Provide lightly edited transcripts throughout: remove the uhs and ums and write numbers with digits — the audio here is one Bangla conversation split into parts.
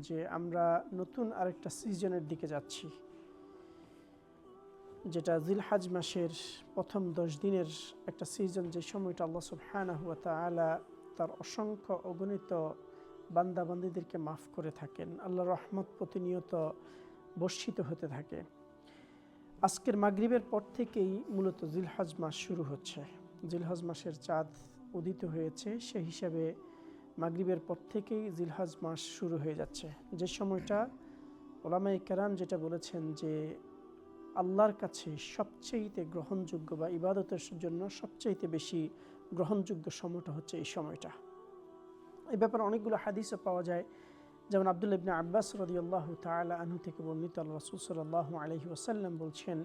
যে আমরা নতুন আরেকটা সিজনের দিকে যাচ্ছি, যেটা জিলহজ মাসের প্রথম 10 দিনের একটা সিজন, যে সময়টা আল্লাহ সুবহানাহু ওয়া তাআলা তার অসংখ্য অগণিত বান্দাবান্দীদেরকে মাফ করে থাকেন। আল্লাহর রহমত প্রতিনিয়ত বর্ষিত হতে থাকে। আজকের মাগরিবের পর থেকেই মূলত জিলহজ মাস শুরু হচ্ছে। জিলহজ মাসের চাঁদ উদিত হয়েছে, সেই হিসাবে মাগরিবের পর থেকেই জিলহজ মাস শুরু হয়ে যাচ্ছে, যে সময়টা উলামায়ে কেরাম যেটা বলেছেন যে আল্লাহর কাছে সবচেয়ে গ্রহণযোগ্য বা ইবাদতের জন্য সবচেয়ে বেশি গ্রহণযোগ্য সময়টা হচ্ছে এই সময়টা। এই ব্যাপারে অনেকগুলো হাদিসও পাওয়া যায়, যেমন আব্দুল্লাহ ইবনে আব্বাস রাদিয়াল্লাহু তাআলা আনহু থেকে বর্ণিত, আল্লাহ রাসূল সাল্লাল্লাহু আলাইহি ওয়াসাল্লাম বলছেন,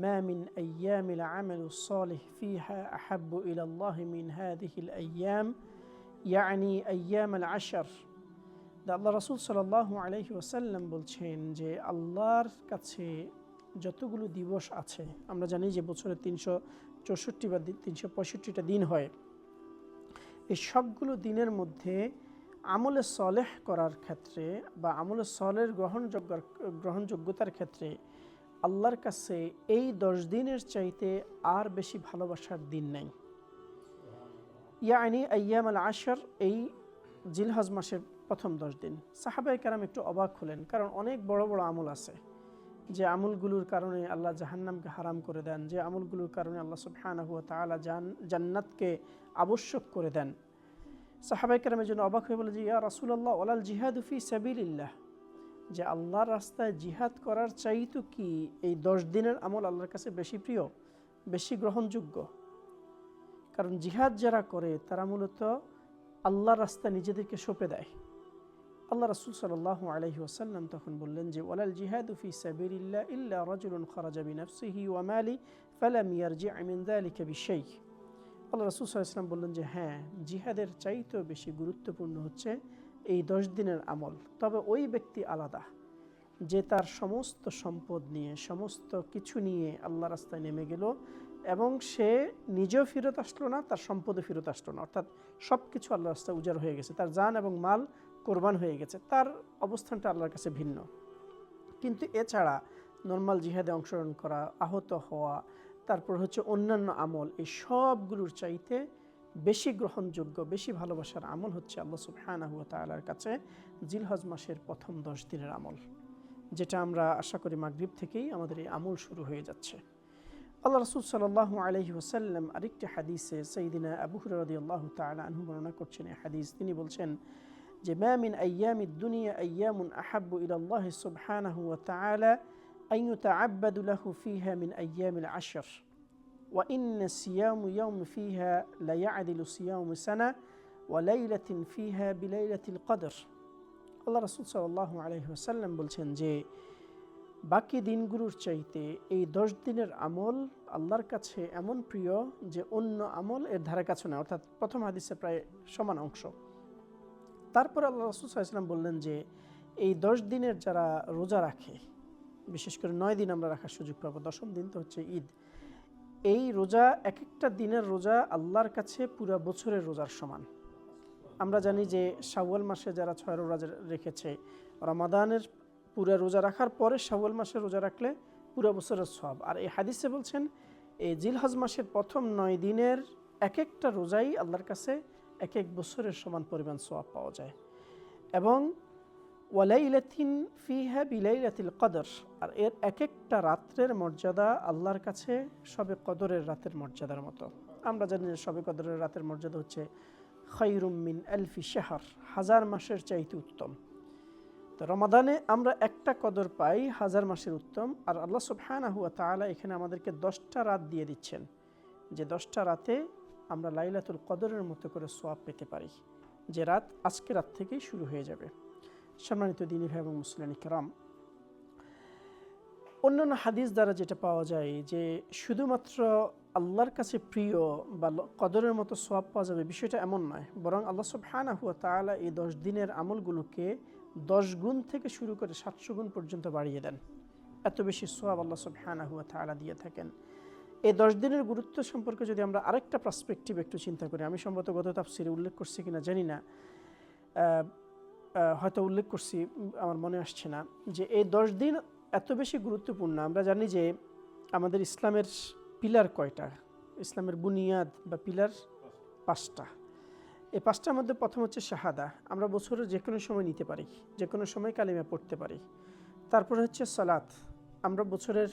মা মিন আইয়ামিল আমালুস সালিহ ফিহা আহাব্বু ইলাল্লাহি মিন হাযিহিল আইয়াম, ইয়ানি আইয়ামুল আশর। আল্লাহ রাসূল সাল্লাল্লাহু আলাইহি ওয়াসাল্লাম বলছেন যে আল্লাহর কাছে যতগুলো দিবস আছে, আমরা জানি যে বছরে 364 বা 365টা দিন হয়, এই সবগুলো দিনের মধ্যে আমলে সলেহ করার ক্ষেত্রে বা আমলে সলের গ্রহণযোগ্যতার ক্ষেত্রে আল্লাহর কাছে এই 10 দিনের চাইতে আর বেশি ভালোবাসার দিন নাই। ইয়ানি আইয়াম আল আশর, এই জিলহজ মাসের প্রথম 10 দিন। সাহাবায়ে কেরাম একটু অবাক হলেন, কারণ অনেক বড় বড় আমল আছে যে আমলগুলোর কারণে আল্লাহ জাহান্নামকে হারাম করে দেন, যে আমলগুলোর কারণে আল্লাহ সুবহানাহু ওয়া তাআলা জান্নাতকে আবশ্যক করে দেন। সাহাবায়ে কেরামের জন্য অবাক হয়ে বলে যে ইয়া রাসূলুল্লাহ ওয়ালাল জিহাদু ফি সাবিলিল্লাহ, যে আল্লাহর রাস্তায় জিহাদ করার চাইতো কি এই 10 দিনের আমল আল্লাহর কাছে বেশি প্রিয়, বেশি গ্রহণযোগ্য? কারণ জিহাদ যারা করে তারা মূলত আল্লাহর রাস্তায় নিজেদেরকে সঁপে দেয়। আল্লাহ রাসূল সাল্লাল্লাহু আলাইহি ওয়াসাল্লাম তখন বললেন যে ওয়ালাল জিহাদু ফি সাবিলিল্লাহ ইল্লা রাজুলুন খারাজা বিনাফসিহি ওয়া মালি ফালাম ইয়ারজি' মিন যালিকা বিশাই। আল্লাহ রাসূল সাল্লাল্লাহু আলাইহি ওয়াসাল্লাম বললেন যে হ্যাঁ, জিহাদের চাইতেও বেশি গুরুত্বপূর্ণ হচ্ছে এই 10 দিনের আমল। তবে ওই ব্যক্তি আলাদা যে তার সমস্ত সম্পদ নিয়ে, সমস্ত কিছু নিয়ে আল্লাহ রাস্তায় নেমে গেল এবং সে নিজেও ফেরত আসলো না, তার সম্পদও ফেরত আসলো না, অর্থাৎ সব কিছু আল্লাহ রাস্তায় উজাড় হয়ে গেছে, তার জান এবং মাল কোরবান হয়ে গেছে, তার অবস্থানটা আল্লাহর কাছে ভিন্ন। কিন্তু এছাড়া নর্মাল জিহাদে অংশগ্রহণ করা, আহত হওয়া, তারপর হচ্ছে অন্যান্য আমল, এই সবগুলোর চাইতে বেশি গ্রহণযোগ্য, বেশি ভালোবাসার আমল হচ্ছে আল্লাহ সুবহানাহু ওয়া তাআলার কাছে জিলহজ মাসের প্রথম 10 দিনের আমল, যেটা আমরা আশা করি মাগরিব থেকেই আমাদের এই আমল শুরু হয়ে যাচ্ছে। আল্লাহ রাসূল সাল্লাল্লাহু আলাইহি ওয়াসাল্লাম আরেকটি হাদিসে সাইয়্যিদিনা আবু হুরায়রা রাদিয়াল্লাহু তাআলা আনহু বর্ণনা করছেন এই হাদিস। তিনি বলছেন যে মা মিন আইয়ামিদ দুনিয়া আইয়ামুন আহাব্বু ইলাল্লাহি সুবহানাহু ওয়া তাআলা আন ইউতাআব্বাদু লাহু ফিহা মিন আইয়ামিল আশর ওয়া ইন্না সিয়ামু ইয়াওম ফিহা লা ইয়া'দিলু সিয়ামু সানা ওয়া লাইলাতিন ফিহা বিলাইলাতিল কদর। আল্লাহ রাসূল সাল্লাল্লাহু আলাইহি ওয়াসাল্লাম বলছেন যে বাকি দিনগুলোর চাইতে এই 10 দিনের আমল আল্লাহর কাছে এমন প্রিয় যে অন্য আমল এর ধারে কাছে না, অর্থাৎ প্রথম হাদিসে প্রায় সমান অংশ। তারপর আল্লাহ রাসূল সাল্লাল্লাহু আলাইহি ওয়াসাল্লাম বললেন যে এই 10 দিনের যারা রোজা রাখে, বিশেষ করে 9 দিন আমরা রাখার সুযোগ পাবো, 10ম দিন তো হচ্ছে ঈদ, এই রোজা এক একটা দিনের রোজা আল্লাহর কাছে পুরো বছরের রোজার সমান। আমরা জানি যে শাওয়াল মাসে যারা 6 রোজা রেখেছে, রমাদানের পুরো রোজা রাখার পরে শাওয়াল মাসে রোজা রাখলে পুরো বছরের সওয়াব। আর এই হাদিসে বলছেন এই জিলহজ মাসের প্রথম 9 দিনের এক একটা রোজাই আল্লাহর কাছে এক এক বছরের সমান পরিমাণ সওয়াব পাওয়া যায়। এবং ওয়ালাইলাতিন ফিহা বিলাইলাতিল কদর, আর এর এক একটা রাত্রের মর্যাদা আল্লাহর কাছে শবে কদরের রাতের মর্যাদার মতো। আমরা জানি যে শবে কদরের রাতের মর্যাদা হচ্ছে খায়রুম মিন আলফি শাহর, 1000 মাসের চাইতে উত্তম। তো রমাদানে আমরা একটা কদর পাই 1000 মাসের উত্তম, আর আল্লাহ সুবহানাহু ওয়া তাআলা এখানে আমাদেরকে 10টা রাত দিয়ে দিচ্ছেন, যে 10টা রাতে আমরা লাইলাতুল কদরের মতো করে সওয়াব পেতে পারি, যে রাত আজকে রাত থেকেই শুরু হয়ে যাবে। সম্মানিত দ্বীনী ভাই এবং মুসলিম কিরাম, অন্যান্য হাদিস দ্বারা যেটা পাওয়া যায় যে শুধুমাত্র আল্লাহর কাছে প্রিয় বা কদরের মতো সওয়াব পাওয়া যাবে, বিষয়টা এমন নয়, বরং আল্লাহ সুবহানাহু ওয়া তাআলা এই 10 দিনের আমলগুলোকে 10 গুণ থেকে শুরু করে 700 গুণ পর্যন্ত বাড়িয়ে দেন। এত বেশি সওয়াব আল্লাহ সুবহানাহু ওয়া তাআলা দিয়ে থাকেন। এই 10 দিনের গুরুত্ব সম্পর্কে যদি আমরা আরেকটা পার্সপেক্টিভ একটু চিন্তা করি, আমি সম্ভবত গত তাফসিরে উল্লেখ করছি কিনা জানি না, হয়তো উল্লেখ করছি, আমার মনে আসছে না, যে এই 10 দিন এত বেশি গুরুত্বপূর্ণ। আমরা জানি যে আমাদের ইসলামের পিলার কয়টা, ইসলামের বুনিয়াদ বা পিলার 5টা। এই 5টার মধ্যে প্রথম হচ্ছে শাহাদা, আমরা বছরের যে কোনো সময় নিতে পারি, যে কোনো সময় কালিমা পড়তে পারি। তারপরে হচ্ছে সালাত, আমরা বছরের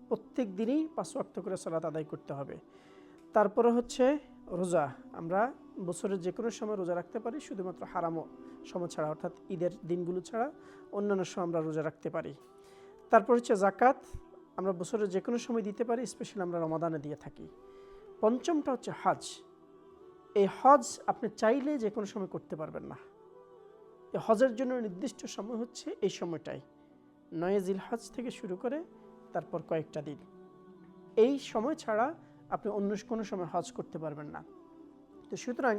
প্রত্যেক দিনই 5 ওয়াক্ত করে সালাত আদায় করতে হবে। তারপরে হচ্ছে রোজা, আমরা বছরের যে কোনো সময় রোজা রাখতে পারি, শুধুমাত্র হারাম সময় ছাড়া, অর্থাৎ ঈদের দিনগুলো ছাড়া অন্যান্য সময় আমরা রোজা রাখতে পারি। তারপর হচ্ছে জাকাত, আমরা বছরের যে কোনো সময় দিতে পারি, স্পেশালি আমরা রমাদানে দিয়ে থাকি। পঞ্চমটা হচ্ছে হজ। এই হজ আপনি চাইলে যে কোনো সময় করতে পারবেন না, এই হজের জন্য নির্দিষ্ট সময় হচ্ছে এই সময়টাই, 9 জিলহজ থেকে শুরু করে তারপর কয়েকটা দিন। এই সময় ছাড়া আপনি অন্য কোনো সময় হজ করতে পারবেন না। তো সুতরাং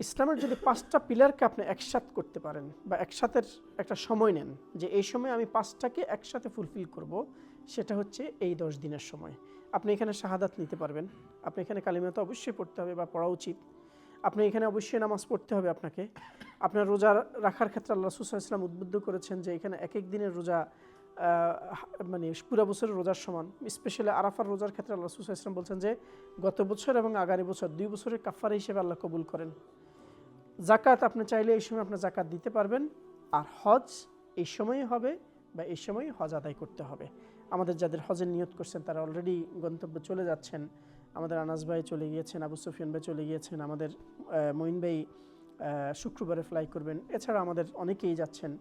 ইসলামের যদি 5টা পিলারকে আপনি একসাথে করতে পারেন বা একসাথে একটা সময় নেন যে এই সময় আমি 5টাকে একসাথে ফুলফিল করব, সেটা হচ্ছে এই 10 দিনের সময়। আপনি এখানে শাহাদাত নিতে পারবেন, আপনি এখানে কালিমা তো অবশ্যই পড়তে হবে বা পড়া উচিত, আপনি এখানে অবশ্যই নামাজ পড়তে হবে আপনাকে। আপনার রোজা রাখার ক্ষেত্রে আল্লাহ রাসূল সাল্লাল্লাহু আলাইহি ওয়াসাল্লাম উদ্বুদ্ধ করেছেন যে এখানে এক এক দিনের রোজা মানে পুরো বছরের রোজার সমান। স্পেশালি আরাফার রোজার ক্ষেত্রে আল্লাহ রাসূল সাল্লাল্লাহু আলাইহি ওয়াসাল্লাম বলছেন যে গত বছর এবং আগামী বছর 2 বছরের কাফারা হিসেবে আল্লাহ কবুল করেন। জাকাত আপনি চাইলে এই সময় আপনার জাকাত দিতে পারবেন, আর হজ এই সময়ই হবে বা এই সময়ই হজ আদায় করতে হবে। আমাদের যাদের হজের নিয়ত করছেন তারা অলরেডি গন্তব্যে চলে যাচ্ছেন। আমাদের আনাস ভাই চলে গিয়েছেন, আবু সুফিয়ান ভাই চলে গিয়েছেন, আমাদের মঈন ভাই শুক্রবারে ফ্লাই করবেন, এছাড়া আমাদের অনেকেই যাচ্ছেন।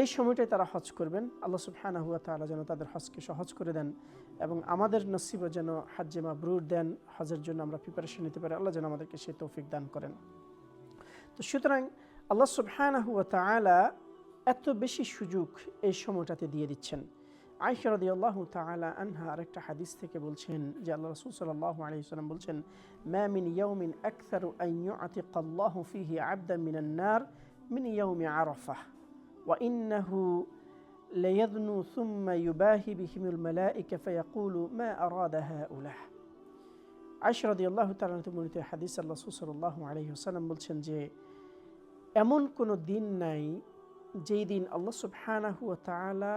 এই সময়টাই তারা হজ করবেন। আল্লাহ সুবহানাহু ওয়া তাআলা যেন তাদের হজকে সহজ করে দেন এবং আমাদের নসিবে যেন হজ্জে মাবরুর দেন, হজের জন্য আমরা প্রিপারেশন নিতে পারি। আল্লাহ যেন আমাদেরকে সেই তৌফিক দান করেন। তো সুতরাং আল্লাহ সুবহানাহু ওয়া তাআলা এত বেশি সুযোগ এই সময়টাতে দিয়ে দিচ্ছেন। আয়েশা রাদিয়াল্লাহু তাআলা আনহা আরেকটা হাদিস থেকে বলছেন যে আল্লাহ রাসূল সাল্লাল্লাহু আলাইহি ওয়াসাল্লাম বলছেন, মা মিন ইয়াউমিন আকসারু আন ইউ'তিকাল্লাহু ফীহি 'আবদান মিনান নার মিন ইয়াউমি আরাফাহ ওয়া ইন্নাহু লায়াদনু সুম্মা ইউবাহি বিহিমুল মালায়েকা ফায়াকুলু মা আরাদা হাউলাহ। আয়েশা রাদিয়াল্লাহু তাআলা বর্ণিত হাদিস আল্লাহ রাসূল সাল্লাল্লাহু আলাইহি ওয়াসাল্লাম বলছেন যে এমন কোনো দিন নাই যেই দিন আল্লাহ সুবহানাহু ওয়া তাআলা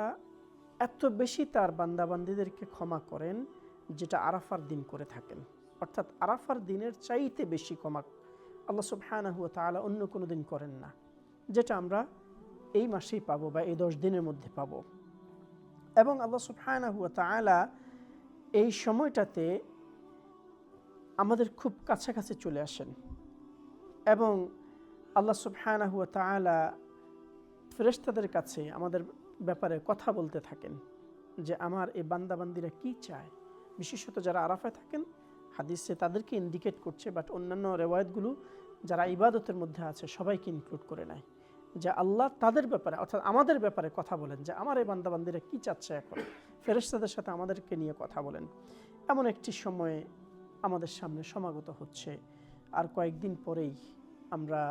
এত বেশি তার বান্দাবান্দীদেরকে ক্ষমা করেন যেটা আরাফার দিন করে থাকেন। অর্থাৎ আরাফার দিনের চাইতে বেশি ক্ষমা আল্লাহ সুবহানাহু ওয়া তাআলা অন্য কোনো দিন করেন না, যেটা আমরা এই মাসেই পাবো বা এই 10 দিনের মধ্যে পাবো। এবং আল্লাহ সুবহানাহু ওয়া তাআলা এই সময়টাতে আমাদের খুব কাছাকাছি চলে আসেন এবং আল্লাহ সুবহানাহু ওয়া তাআলা ফেরেশতাদের কাছে আমাদের ব্যাপারে কথা বলতে থাকেন যে আমার এই বান্দাবান্দিরা কি চায়। বিশেষত যারা আরাফায় থাকেন হাদিসে তাদেরকে ইন্ডিকেট করছে, বাট অন্যান্য রেওয়ায়েতগুলো যারা ইবাদতের মধ্যে আছে সবাইকে ইনক্লুড করে নেয় যে আল্লাহ তাদের ব্যাপারে অর্থাৎ আমাদের ব্যাপারে কথা বলেন যে আমার এই বান্দাবান্দিরা কি চাচ্ছে। এখন ফেরেশতাদের সাথে আমাদেরকে নিয়ে কথা বলেন। এমন একটি সময়ে আমাদের সামনে সমাগত হচ্ছে। আর কয়েকদিন পরেই আমরা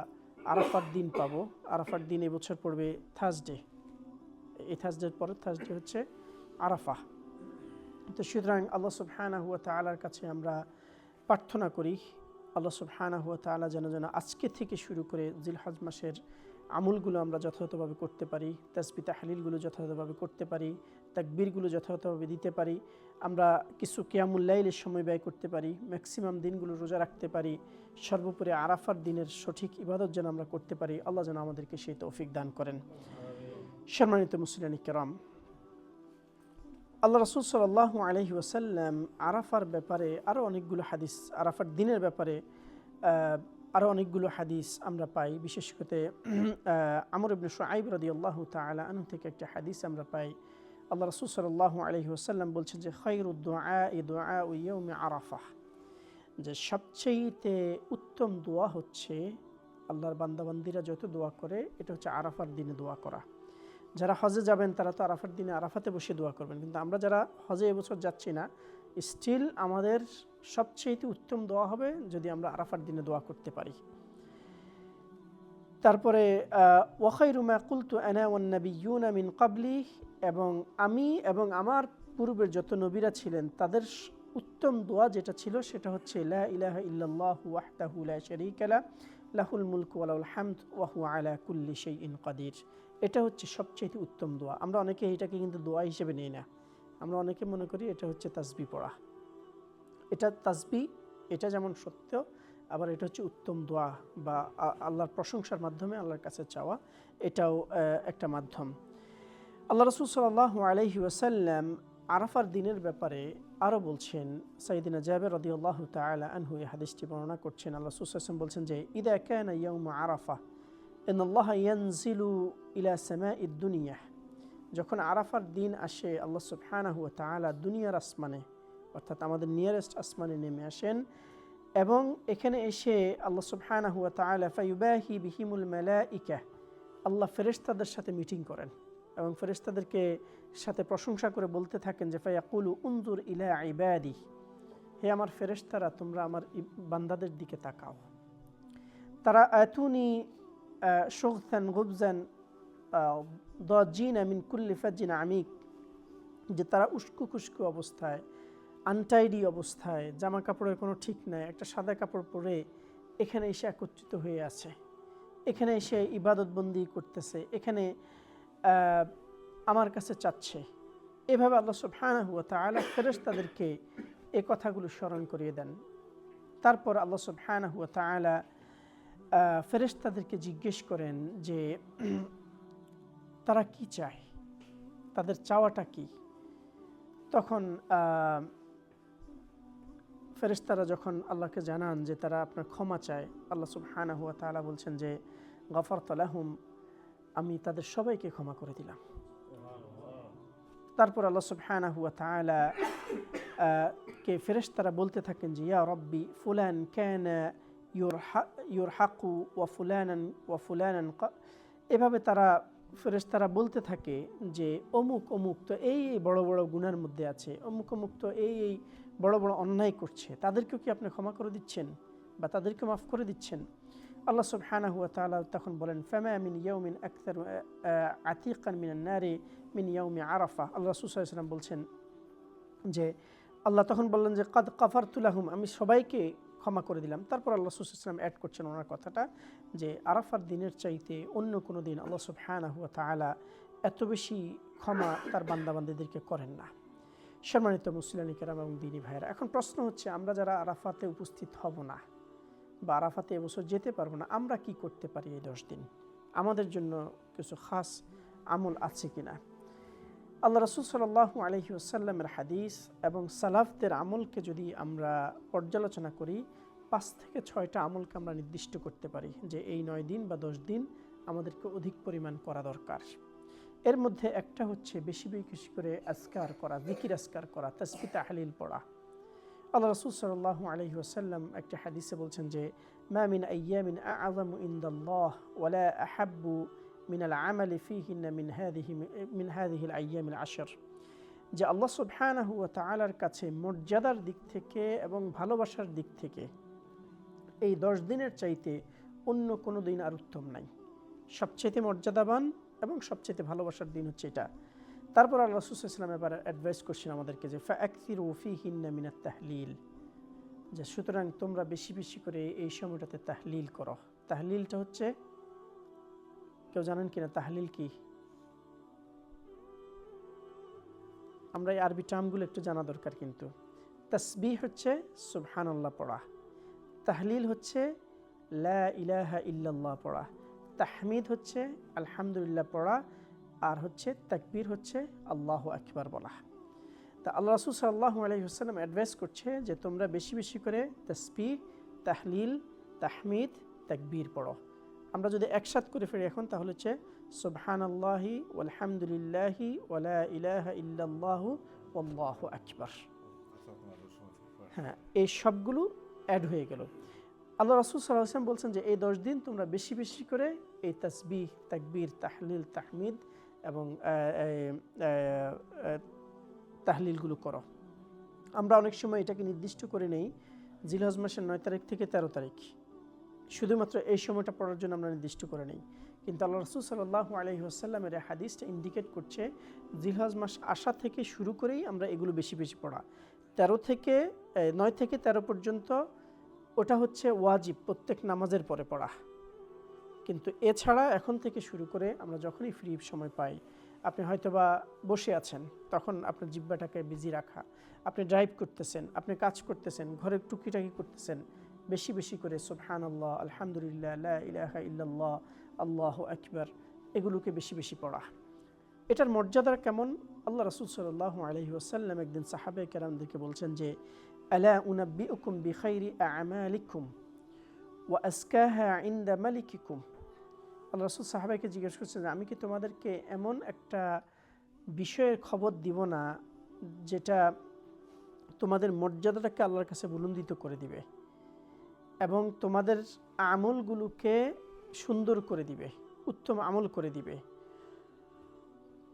আরাফার দিন পাবো। আরাফার দিন এবছর পড়বে থার্সডে, এই থার্সডের পরের থার্সডে হচ্ছে আরাফা। তো সুতরাং আল্লাহ সুবহানাহু ওয়া তাআলার কাছে আমরা প্রার্থনা করি আল্লাহ সুবহানাহু ওয়া তাআলা যেন আজকে থেকে শুরু করে জিলহজ মাসের আমলগুলো আমরা যথাযথভাবে করতে পারি, তাসবিহ তাহলিলগুলো যথাযথভাবে করতে পারি, তাকবীরগুলো যথাযথভাবে দিতে পারি, আমরা কিছু কিয়ামুল লাইলের সময় ব্যয় করতে পারি, ম্যাক্সিমাম দিনগুলো রোজা রাখতে পারি, সর্বোপরি আরাফার দিনের সঠিক ইবাদত যেন আমরা করতে পারি। আল্লাহ যেন আমাদেরকে সেই তৌফিক দান করেন। সম্মানিত মুসলিম কিরাম, আল্লাহ রাসূল সাল্লাল্লাহু আলাইহি ওয়াসাল্লাম আরাফার ব্যাপারে আরও অনেকগুলো হাদিস, আরাফার দিনের ব্যাপারে আরও অনেকগুলো হাদিস আমরা পাই। বিশেষ করে আমর ইবনে শুআইব রাদিয়াল্লাহু তাআলা আনহু থেকে একটা হাদিস আমরা পাই। আল্লাহ রাসূল সাল্লাল্লাহু আলাইহি ওয়াসাল্লাম বলছেন যে খায়রুদ দুআই দুআউ ইয়াউমি আরাফাহ, যে সবচেয়ে উত্তম দোয়া হচ্ছে আল্লাহর বান্দাবান্দিরা যত দোয়া করে এটা হচ্ছে আরাফার দিনে দোয়া করা। যারা হজে যাবেন তারা তো আরাফার দিনে আরাফাতে বসে দোয়া করবেন, কিন্তু আমরা যারা হজে এবছর যাচ্ছি না, স্টিল আমাদের সবচেয়ে উত্তম দোয়া হবে যদি আমরা আরাফার দিনে দোয়া করতে পারি। তারপরে ওয়া খায়রু মা কুলতু আনা ওয়ান নাবিয়্যুনা মিন ক্বাবলি, এবং আমি এবং আমার পূর্বের যত নবীরা ছিলেন তাদের উত্তম দোয়া যেটা ছিল সেটা হচ্ছে লা ইলাহা ইল্লাল্লাহু ওয়াহদাহু লা শারীকা লাহু লাহুল মুলকু ওয়া লাহুল হামদ ওয়া হুয়া আলা কুল্লি শাইইন কাদির। এটা হচ্ছে সবচেয়ে উত্তম দোয়া। আমরা অনেকে এটাকে কিন্তু দোয়া হিসেবে নেই না, আমরা অনেকে মনে করি এটা হচ্ছে তাসবিহ পড়া। এটা তাসবিহ, এটা যেমন সত্য, আবার এটা হচ্ছে উত্তম দোয়া বা আল্লাহর প্রশংসার মাধ্যমে আল্লাহর কাছে চাওয়া, এটাও একটা মাধ্যম। আল্লাহ রাসূল সাল্লাল্লাহু আলাইহি ওয়াসাল্লাম আরাফার দিনের ব্যাপারে আরও বলছেন। সাইয়্যিদিনা জাবের রাদিয়াল্লাহু তাআলা আনহু এই হাদিসটি বর্ণনা করছেন। আল্লাহ রাসূল সাল্লাল্লাহু আলাইহি ওয়াসাল্লাম বলছেন যে ইযা কানা ইয়াউমু আরাফা ইন্নাল্লাহা ইয়ানজিলু ইলা সামাঈদ দুনিয়া, যখন আরাফার দিন আসে আল্লাহ সুবহানাহু ওয়া তাআলা দুনিয়ার আসমানে, অর্থাৎ আমাদের নিয়ারেস্ট আসমানে নেমে আসেন এবং এখানে এসে আল্লাহ সুবহানাহু ওয়া তাআলা ফায়ুবাহি বিহিমুল মালাইকা, আল্লাহ ফেরেশতাদের সাথে মিটিং করেন এবং ফেরেশতাদেরকে সাথে প্রশংসা করে বলতে থাকেন যে ফায়াকুলু উনজুর ইলা ইবাদি, হে আমার ফেরেশতারা তোমরা আমার বান্দাদের দিকে তাকাও। তারা আতুনি শুগথান গুবজান দাজিনা মিন কুল্লি ফাজ্জিন আমিক, যে তারা উস্কু খুস্কু অবস্থায়, আনটাইডি অবস্থায়, জামা কাপড়ের কোনো ঠিক নাই, একটা সাদা কাপড় পরে এখানে এসে একত্রিত হয়ে আছে, এখানে এসে ইবাদতবন্দি করতেছে, এখানে আমার কাছে চাচ্ছে। এভাবে আল্লাহ সুবহানাহু ওয়া তাআলা ফেরেশতাদেরকে এই কথাগুলো স্মরণ করিয়ে দেন। তারপর আল্লাহ সুবহানাহু ওয়া তাআলা ফেরেশতাদেরকে জিজ্ঞেস করেন যে তারা কি চায়, তাদের চাওয়াটা কি। তখন ফেরেশতারা যখন আল্লাহকে জানান যে তারা আপনার ক্ষমা চায়, আল্লাহ সুবহানাহু ওয়া তাআলা বলছেন যে গফারতু লাহুম, আমি তাদের সবাইকে ক্ষমা করে দিলাম। তারপর আল্লাহ সুবহানাহু ওয়া তাআলা কে ফেরেশতারা বলতে থাকেন যে ইয়া রব্বি ফুলান কানা ইউরহাকু ওয়া ফুলানান ওয়া ফুলানান, এভাবে তারা ফেরেশতারা বলতে থাকে যে অমুক অমুক তো এই বড় বড় গুনার মধ্যে আছে, অমুক অমুক তো এই বড় বড় অন্যায় করছে, তাদেরকেও কি আপনি ক্ষমা করে দিচ্ছেন বা তাদেরকে মাফ করে দিচ্ছেন? আল্লাহ সুবহানাহু ওয়া তাআলা তখন বলেন ফামা মিন ইয়াউমিন আকসারু আতিকান মিনান নারি মিন ইয়াউমি আরাফা। আল্লাহ রাসূল সাল্লাল্লাহু আলাইহি ওয়াসাল্লাম বলছেন যে আল্লাহ তখন বললেন যে কাদ কাফারতু লাহুম, আমি সবাইকে ক্ষমা করে দিলাম। তারপর আল্লাহ রাসূল সাল্লাল্লাহু আলাইহি ওয়াসাল্লাম অ্যাড করছেন ওনার কথাটা যে আরাফার দিনের চাইতে অন্য কোনো দিন আল্লাহ সুবহানাহু ওয়া তাআলা এত বেশি ক্ষমা তার বান্দাবান্দীদেরকে করেন না। সম্মানিত মুসলিম কিরাম এবং দিনী ভাইয়েরা, এখন প্রশ্ন হচ্ছে আমরা যারা আরাফাতে উপস্থিত হব না বা আরাফাতে এবছর যেতে পারবো না, আমরা কি করতে পারি এই 10 দিন? আমাদের জন্য কিছু খাস আমল আছে কিনা? আল্লাহ রাসূল সাল্লাল্লাহু আলাইহি ওয়াসাল্লামের হাদিস এবং সালাফদের আমলকে যদি আমরা পর্যালোচনা করি, 5 থেকে 6টা আমলকে আমরা নির্দিষ্ট করতে পারি যে এই 9 দিন বা 10 দিন আমাদেরকে অধিক পরিমাণ করা দরকার। এর মধ্যে একটা হচ্ছে বেশি বেশি করে আজকার করা, জিকির আজকার করা, তাসবিহ তাহলিল পড়া। আল্লাহ রাসূল সাল্লাল্লাহু আলাইহি ওয়াসাল্লাম একটা হাদিসে বলছেন যে মা মিন আইয়ামিন আ'যামু ইনদাল্লাহ ওয়া লা আহাব্বু মিনাল আমালি ফীহিন্না মিন হাযিহিল আইয়ামিল আশর, যে আল্লাহ সুবহানাহু ওয়া তাআলার কাছে মর্যাদার দিক থেকে এবং ভালোবাসার দিক থেকে এই 10 দিনের চাইতে অন্য কোনো দিন আর উত্তম নাই। সবচেয়ে মর্যাদাবান এবং সবচেয়ে ভালোবাসার দিন হচ্ছে এটা। তারপর আল্লাহ রাসূল সাল্লাল্লাহু আলাইহি ওয়াসাল্লাম এবার অ্যাডভাইস করছেন আমাদেরকে যে ফাআকসিরু ফীহিন্না মিনাত তাহলিল, যে সুতরাং তোমরা বেশি বেশি করে এই সময়টাতে তাহলিল করো। তাহলিলটা হচ্ছে, কেউ জানেন কিনা তাহলিল কি? আমরা এই আরবি টার্মগুলো একটু জানা দরকার। কিন্তু তাসবিহ হচ্ছে সুবহানাল্লাহ পড়া, তাহলিল হচ্ছে লা ইলাহা ইল্লাল্লাহ পড়া, তাহমিদ হচ্ছে আলহামদুলিল্লাহ পড়া, আর হচ্ছে তাকবীর হচ্ছে আল্লাহু আকবার বলা। তা আল্লাহ রাসূল সাল্লাল্লাহু আলাইহি ওয়াসাল্লাম অ্যাডভাইস করছে যে তোমরা বেশি বেশি করে তাসবিহ, তাহলিল, তাহমিদ, তাকবীর পড়ো। আমরা যদি একসাথ করে ফেলি এখন, তাহলে হচ্ছে সুবহানাল্লাহি ওয়ালহামদুলিল্লাহি ওয়া লা ইলাহা ইল্লাল্লাহু ওয়াল্লাহু আকবার। হ্যাঁ, এই সবগুলো অ্যাড হয়ে গেল। আল্লাহ রাসূল সাল্লাল্লাহু আলাইহি ওয়াসাল্লাম বলছেন যে এই 10 দিন তোমরা বেশি বেশি করে এই তাসবিহ, তাকবীর, তাহলিল, তাহমিদ এবং তাহলিলগুলো করো। আমরা অনেক সময় এটাকে নির্দিষ্ট করে নেই জিলহজ মাসের 9 তারিখ থেকে 13 তারিখ, শুধুমাত্র এই সময়টা পড়ার জন্য আমরা নির্দিষ্ট করে নেই। কিন্তু আল্লাহ রাসূল সাল্লাল্লাহু আলাইহি ওয়াসাল্লামের এই হাদিসটা ইন্ডিকেট করছে জিলহজ মাস আসা থেকে শুরু করেই আমরা এগুলো বেশি বেশি পড়া। 9 থেকে 13 পর্যন্ত ওটা হচ্ছে ওয়াজিব, প্রত্যেক নামাজের পরে পড়া। কিন্তু এছাড়া এখন থেকে শুরু করে আমরা যখনই ফ্রি সময় পাই, আপনি হয়তোবা বসে আছেন, তখন আপনার জিহ্বাটাকে বিজি রাখা, আপনি ড্রাইভ করতেছেন, আপনি কাজ করতেছেন, ঘরের টুকিটাকি করতেছেন, বেশি বেশি করে সুবহানাল্লাহ, আলহামদুলিল্লাহ, লা ইলাহা ইল্লাল্লাহ, আল্লাহু আকবার, এগুলোকে বেশি বেশি পড়া। এটার মর্যাদা কেমন? আল্লাহ রাসূল সাল্লাল্লাহু আলাইহি ওয়াসাল্লাম একদিন সাহাবায়ে কেরামদেরকে বলছেন যে, আলা উনাব্বিউকুম বিখাইরি আমালিকুম ওয়া আসকাহা ইনদা মালিকিকুম। আল্লাহ রাসূল সাহাবাকে জিজ্ঞেস করছেন যে, আমি কি তোমাদেরকে এমন একটা বিষয়ের খবর দিব না যেটা তোমাদের মর্যাদাটাকে আল্লাহর কাছে বুলন্দিত করে দিবে এবং তোমাদের আমলগুলোকে সুন্দর করে দিবে, উত্তম আমল করে দিবে।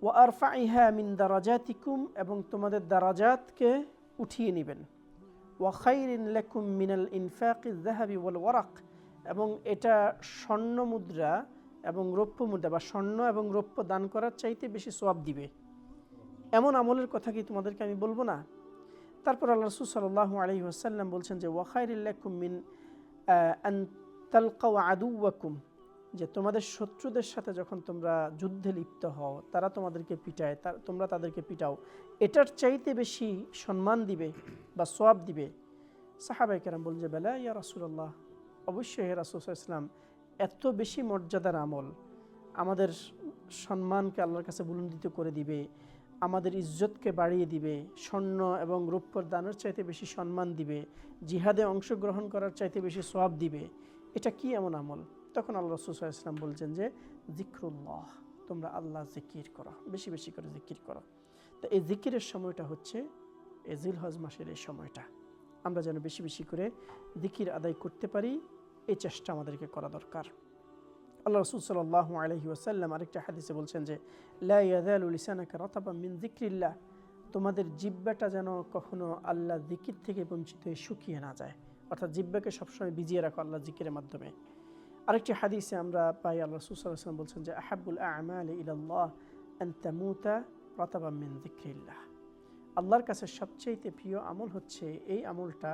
ওয়া আরফাইহা মিন দারাজাতিকুম, এবং তোমাদের দারাজাতকে উঠিয়ে নেবেন। ওয়া খাইরিন লাকুম মিনাল ইনফাকিজ যাহাবি ওয়াল ওয়ারাক, এবং এটা স্বর্ণ মুদ্রা এবং রৌপ্য মুদ্রা বা স্বর্ণ এবং রৌপ্য দান করার চাইতে বেশি সওয়াব দিবে। এমন আমলের কথা কি তোমাদেরকে আমি বলবো না? তারপর আল্লাহ রাসূল সাল্লাল্লাহু আলাইহি ওয়াসাল্লাম বলছেন যে, ওয়া খাইরিল লাকুম মিন আন তালকাউ আদুওয়াকুম, যে তোমাদের শত্রুদের সাথে যখন তোমরা যুদ্ধে লিপ্ত হও, তারা তোমাদেরকে পিটায়, তোমরা তাদেরকে পিটাও, এটার চাইতে বেশি সম্মান দিবে বা সওয়াব দিবে। সাহাবায়ে কেরাম বললেন যে, বেলা ইয়া রাসূলুল্লাহ, অবশ্যই হে রাসূল সাল্লাল্লাহু আলাইহি ওয়াসাল্লাম, এত বেশি মর্যাদার আমল আমাদের সম্মানকে আল্লাহর কাছে বুলন্দিত করে দিবে, আমাদের ইজ্জতকে বাড়িয়ে দিবে, স্বর্ণ এবং রৌপ্যর দানের চাইতে বেশি সম্মান দিবে, জিহাদে অংশগ্রহণ করার চাইতে বেশি সওয়াব দিবে, এটা কি এমন আমল? তখন আল্লাহ রাসূল সাল্লাল্লাহু আলাইহি ওয়াসাল্লাম বলছেন যে, জিক্রুল্লাহ, তোমরা আল্লাহ জিকির করো, বেশি বেশি করে জিকির করো। তো এই জিকিরের সময়টা হচ্ছে এই জিলহজ মাসের এই সময়টা, আমরা যেন বেশি বেশি করে জিকির আদায় করতে পারি, এই চেষ্টা আমাদেরকে করা দরকার। আল্লাহ রাসূল সাল্লাল্লাহু আলাইহি ওয়াসাল্লাম আরেকটা হাদিসে বলছেন যে, লা ইয়াযালু লিসানাকা রাতাবাম মিন যিকরিল্লাহ, তোমাদের জিহ্বাটা যেন কখনো আল্লাহ জিকির থেকে বঞ্চিত হয়ে শুকিয়ে না যায়, অর্থাৎ জিহ্বাকে সবসময় ভিজিয়ে রাখো আল্লাহ জিকিরের মাধ্যমে। আরেকটি হাদিসে আমরা পাই আল্লাহ রাসূল সাল্লাল্লাহু আলাইহি ওয়াসাল্লাম বলছেন যে, আহাব্বুল আ'মালি ইলাল্লাহ আন তামুতা রাতাবাম মিন যিকরিল্লাহ, আল্লাহর কাছে সবচেয়ে প্রিয় আমল হচ্ছে এই আমলটা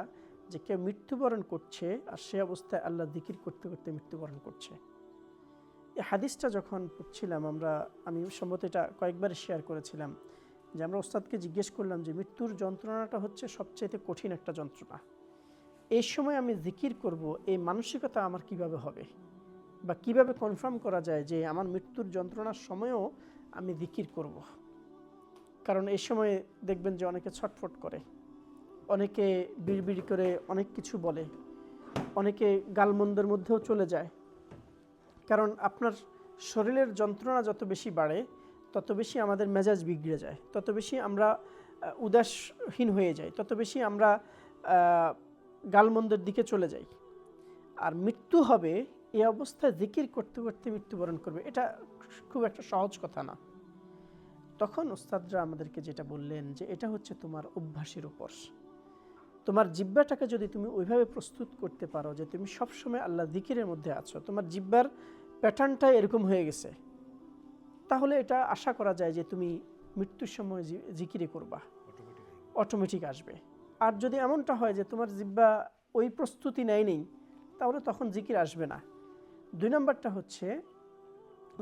যে কেউ মৃত্যুবরণ করছে আর সে অবস্থায় আল্লাহ জিকির করতে করতে মৃত্যুবরণ করছে। এই হাদিসটা যখন পড়ছিলাম আমি সম্ভবত এটা কয়েকবার শেয়ার করেছিলাম যে, আমরা ওস্তাদকে জিজ্ঞেস করলাম যে, মৃত্যুর যন্ত্রণাটা হচ্ছে সবচেয়ে কঠিন একটা যন্ত্রণা, এই সময় আমি জিকির করব, এই মানসিকতা আমার কিভাবে হবে বা কিভাবে কনফার্ম করা যায় যে আমার মৃত্যুর যন্ত্রণার সময়ও আমি জিকির করব? কারণ এই সময়ে দেখবেন যে অনেকে ছটফট করে, অনেকে বিড়বিড় করে অনেক কিছু বলে, অনেকে গালমন্দের মধ্যেও চলে যায়। কারণ আপনার শরীরের যন্ত্রণা যত বেশি বাড়ে, তত বেশি আমাদের মেজাজ বিগড়ে যায়, তত বেশি আমরা উদাসীন হয়ে যাই, তত বেশি আমরা গালমন্দের দিকে চলে যাই। আর মৃত্যু হবে এই অবস্থায় জিকির করতে করতে মৃত্যুবরণ করবে, এটা খুব একটা সহজ কথা না। তখন ওস্তাদরা আমাদেরকে যেটা বললেন যে, এটা হচ্ছে তোমার অভ্যাসের উপর। তোমার জিহ্বাটাকে যদি তুমি ওইভাবে প্রস্তুত করতে পারো যে তুমি সবসময় আল্লাহ জিকিরের মধ্যে আছো, তোমার জিহ্বার প্যাটার্নটা এরকম হয়ে গেছে, তাহলে এটা আশা করা যায় যে তুমি মৃত্যুর সময় জিকিরে করবা, অটোমেটিক আসবে। আর যদি এমনটা হয় যে তোমার জিহ্বা ওই প্রস্তুতি নেই, তাহলে তখন জিকির আসবে না। 2 নম্বরটা হচ্ছে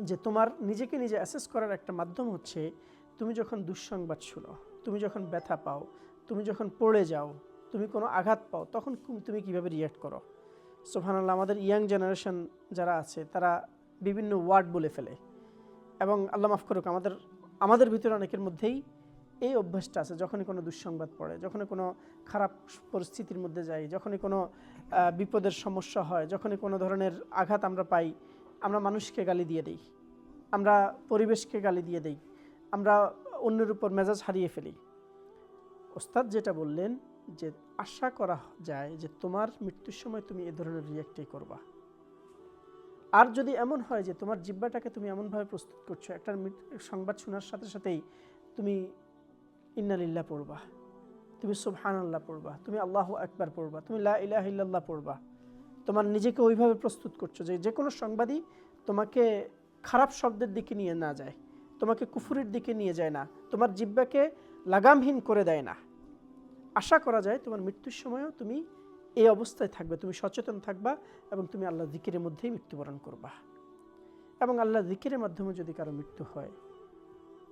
যে, তোমার নিজেকে নিজে অ্যাসেস করার একটা মাধ্যম হচ্ছে, তুমি যখন দুঃসংবাদ শুনো, তুমি যখন ব্যথা পাও, তুমি যখন পড়ে যাও, তুমি কোনো আঘাত পাও, তখন তুমি কিভাবে রিয়্যাক্ট করো। সুবহানাল্লাহ, আমাদের ইয়াং জেনারেশন যারা আছে তারা বিভিন্ন ওয়ার্ড বলে ফেলে, এবং আল্লাহ মাফ করুক, আমাদের ভিতরে অনেকের মধ্যেই এই অভ্যাসটা আছে। যখনই কোনো দুঃসংবাদ পড়ে, যখনই কোনো খারাপ পরিস্থিতির মধ্যে যাই, যখনই কোনো বিপদের সমস্যা হয়, যখনই কোনো ধরনের আঘাত আমরা পাই, আমরা মানুষকে গালি দিয়ে দিই, আমরা পরিবেশকে গালি দিয়ে দিই, আমরা অন্যের উপর মেজাজ হারিয়ে ফেলি। ওস্তাদ যেটা বললেন যে, আশা করা যায় যে তোমার মৃত্যুর সময় তুমি এ ধরনের রিয়্যাক্টই করবা। আর যদি এমন হয় যে তোমার জিহ্বাটাকে তুমি এমনভাবে প্রস্তুত করছো, একটা সংবাদ শোনার সাথে সাথেই তুমি ইন্নালিল্লাহ পড়বা, তুমি সুবহানাল্লাহ পড়বা, তুমি আল্লাহু আকবার পড়বা, তুমি লা ইলাহা ইল্লাল্লাহ পড়বা, তোমার নিজেকে ওইভাবে প্রস্তুত করছো যে কোনো সংবাদই তোমাকে খারাপ শব্দের দিকে নিয়ে না যায়, তোমাকে কুফুরির দিকে নিয়ে যায় না, তোমার জিহ্বাকে লাগামহীন করে দেয় না। আশা করা যায় তোমার মৃত্যুর সময়ও তুমি এই অবস্থায় থাকবে, তুমি সচেতন থাকবা এবং তুমি আল্লাহ জিকিরের মধ্যেই মৃত্যুবরণ করবা। এবং আল্লাহ জিকিরের মাধ্যমে যদি কারো মৃত্যু হয়,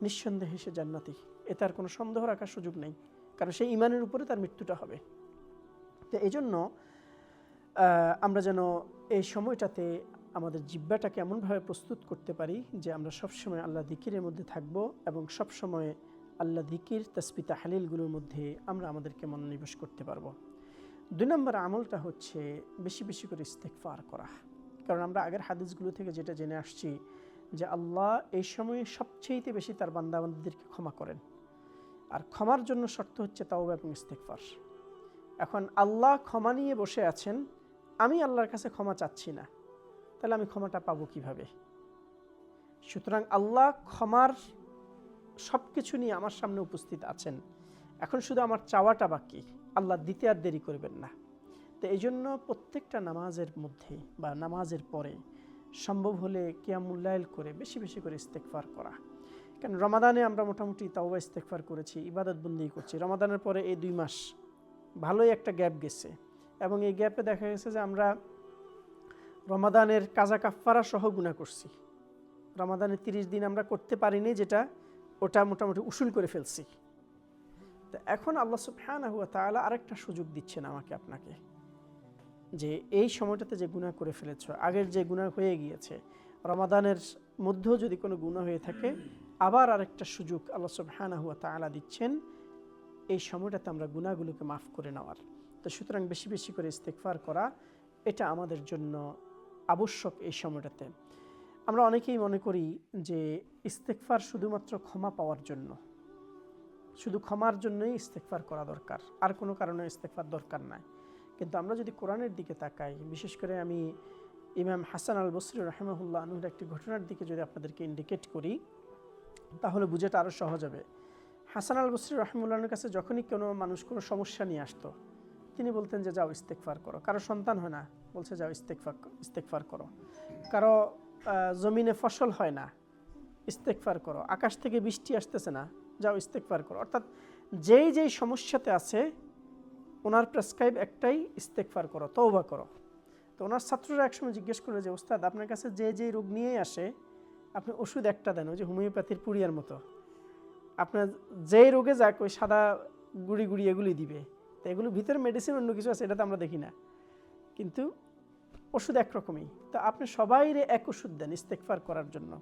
নিঃসন্দেহে সে জান্নাতি, এতে আর কোনো সন্দেহ রাখার সুযোগ নেই, কারণ সেই ঈমানের উপরে তার মৃত্যুটা হবে। তো এই জন্য আমরা যেন এই সময়টাতে আমাদের জিহ্বাটাকে এমনভাবে প্রস্তুত করতে পারি যে আমরা সবসময় আল্লাহ জিকিরের মধ্যে থাকব এবং সবসময় আল্লাহ জিকির তাসবিহ তাহলিলগুলোর মধ্যে আমরা আমাদেরকে মনোনিবেশ করতে পারবো। 2 নম্বর আমলটা হচ্ছে বেশি বেশি করে ইস্তেগফার করা। কারণ আমরা আগের হাদিসগুলো থেকে যেটা জেনে আসছি যে আল্লাহ এই সময়ে সবচেয়ে বেশি তার বান্দাবান্দীদেরকে ক্ষমা করেন, আর ক্ষমার জন্য শর্ত হচ্ছে তাওবা এবং ইস্তেগফার। এখন আল্লাহ ক্ষমা নিয়ে বসে আছেন, আমি আল্লাহর কাছে ক্ষমা চাচ্ছি না, তাহলে আমি ক্ষমাটা পাবো কিভাবে? সুতরাং আল্লাহ ক্ষমার সব কিছু নিয়ে আমার সামনে উপস্থিত আছেন, এখন শুধু আমার চাওয়াটা বাকি, আল্লাহ দিতে আর দেরি করবেন না। তো এই জন্য প্রত্যেকটা নামাজের মধ্যে বা নামাজের পরে সম্ভব হলে কিয়ামুল লাইল করে বেশি বেশি করে ইস্তেগফার করা। কারণ রমাদানে আমরা মোটামুটি তাওবা ইস্তেগফার করেছি, ইবাদত বন্দেগী করছি। রমাদানের পরে এই 2 মাস ভালোই একটা গ্যাপ গেছে, এবং এই গ্যাপে দেখা গেছে যে আমরা রমাদানের কাজা কাফফারা সহ গুনাহ করছি। রমাদানের 30 দিন আমরা করতে পারিনি, যেটা ওটা মোটামুটি উসুল করে ফেলছি। তো এখন আল্লাহ সুবহানাহু ওয়া তাআলা আরেকটা সুযোগ দিচ্ছেন আমাকে আপনাকে, যে এই সময়টাতে যে গুনাহ করে ফেলেছ, আগের যে গুনাহ হয়ে গিয়েছে, রমাদানের মধ্যেও যদি কোনো গুনাহ হয়ে থাকে, আবার আরেকটা সুযোগ আল্লাহ সুবহানাহু ওয়া তাআলা দিচ্ছেন এই সময়টাতে আমরা গুনাহগুলোকে মাফ করে নেওয়ার। তো সুতরাং বেশি বেশি করে ইস্তেগফার করা এটা আমাদের জন্য আবশ্যক। এই সময়টাতে আমরা অনেকেই মনে করি যে ইস্তেগফার শুধুমাত্র ক্ষমা পাওয়ার জন্য, শুধু ক্ষমার জন্যই ইস্তেগফার করা দরকার, আর কোনো কারণে ইস্তেগফার দরকার নাই। কিন্তু আমরা যদি কোরআনের দিকে তাকাই, বিশেষ করে আমি ইমাম হাসান আল বসরি রাহিমাহুল্লাহ আনহুর একটি ঘটনার দিকে যদি আপনাদেরকে ইন্ডিকেট করি, তাহলে বুঝাটা আরও সহজ হবে। হাসান আল বসরি রাহিমাহুল্লাহর কাছে যখনই কোনো মানুষ কোনো সমস্যা নিয়ে আসতো, তিনি বলতেন যে যাও ইস্তেগফার করো। কারো সন্তান হয় না, বলছে যাও ইস্তেগফার করো। কারো জমিনে ফসল হয় না, ইস্তেগফার করো। আকাশ থেকে বৃষ্টি আসতেছে না, যাও ইস্তেগফার করো। অর্থাৎ যেই যেই সমস্যাতে আছে ওনার প্রেসক্রাইব একটাই, ইস্তেগফার করো, তওবা করো। তো ওনার ছাত্ররা একসময় জিজ্ঞেস করলো যে ওস্তাদ, আপনার কাছে যে যেই রোগ নিয়েই আসে আপনি ওষুধ একটা দেন, ওই যে হোমিওপ্যাথির পুড়িয়ার মতো, আপনার যেই রোগে যাক ওই সাদা গুড়ি গুড়ি এগুলি দিবে, তো এগুলো ভিতরে মেডিসিন অন্য কিছু আছে এটা তো আমরা দেখি না, কিন্তু ওষুধ একরকমই। তো আপনি সবাইরে এক ওষুধ দেন ইস্তেগফার করার জন্য,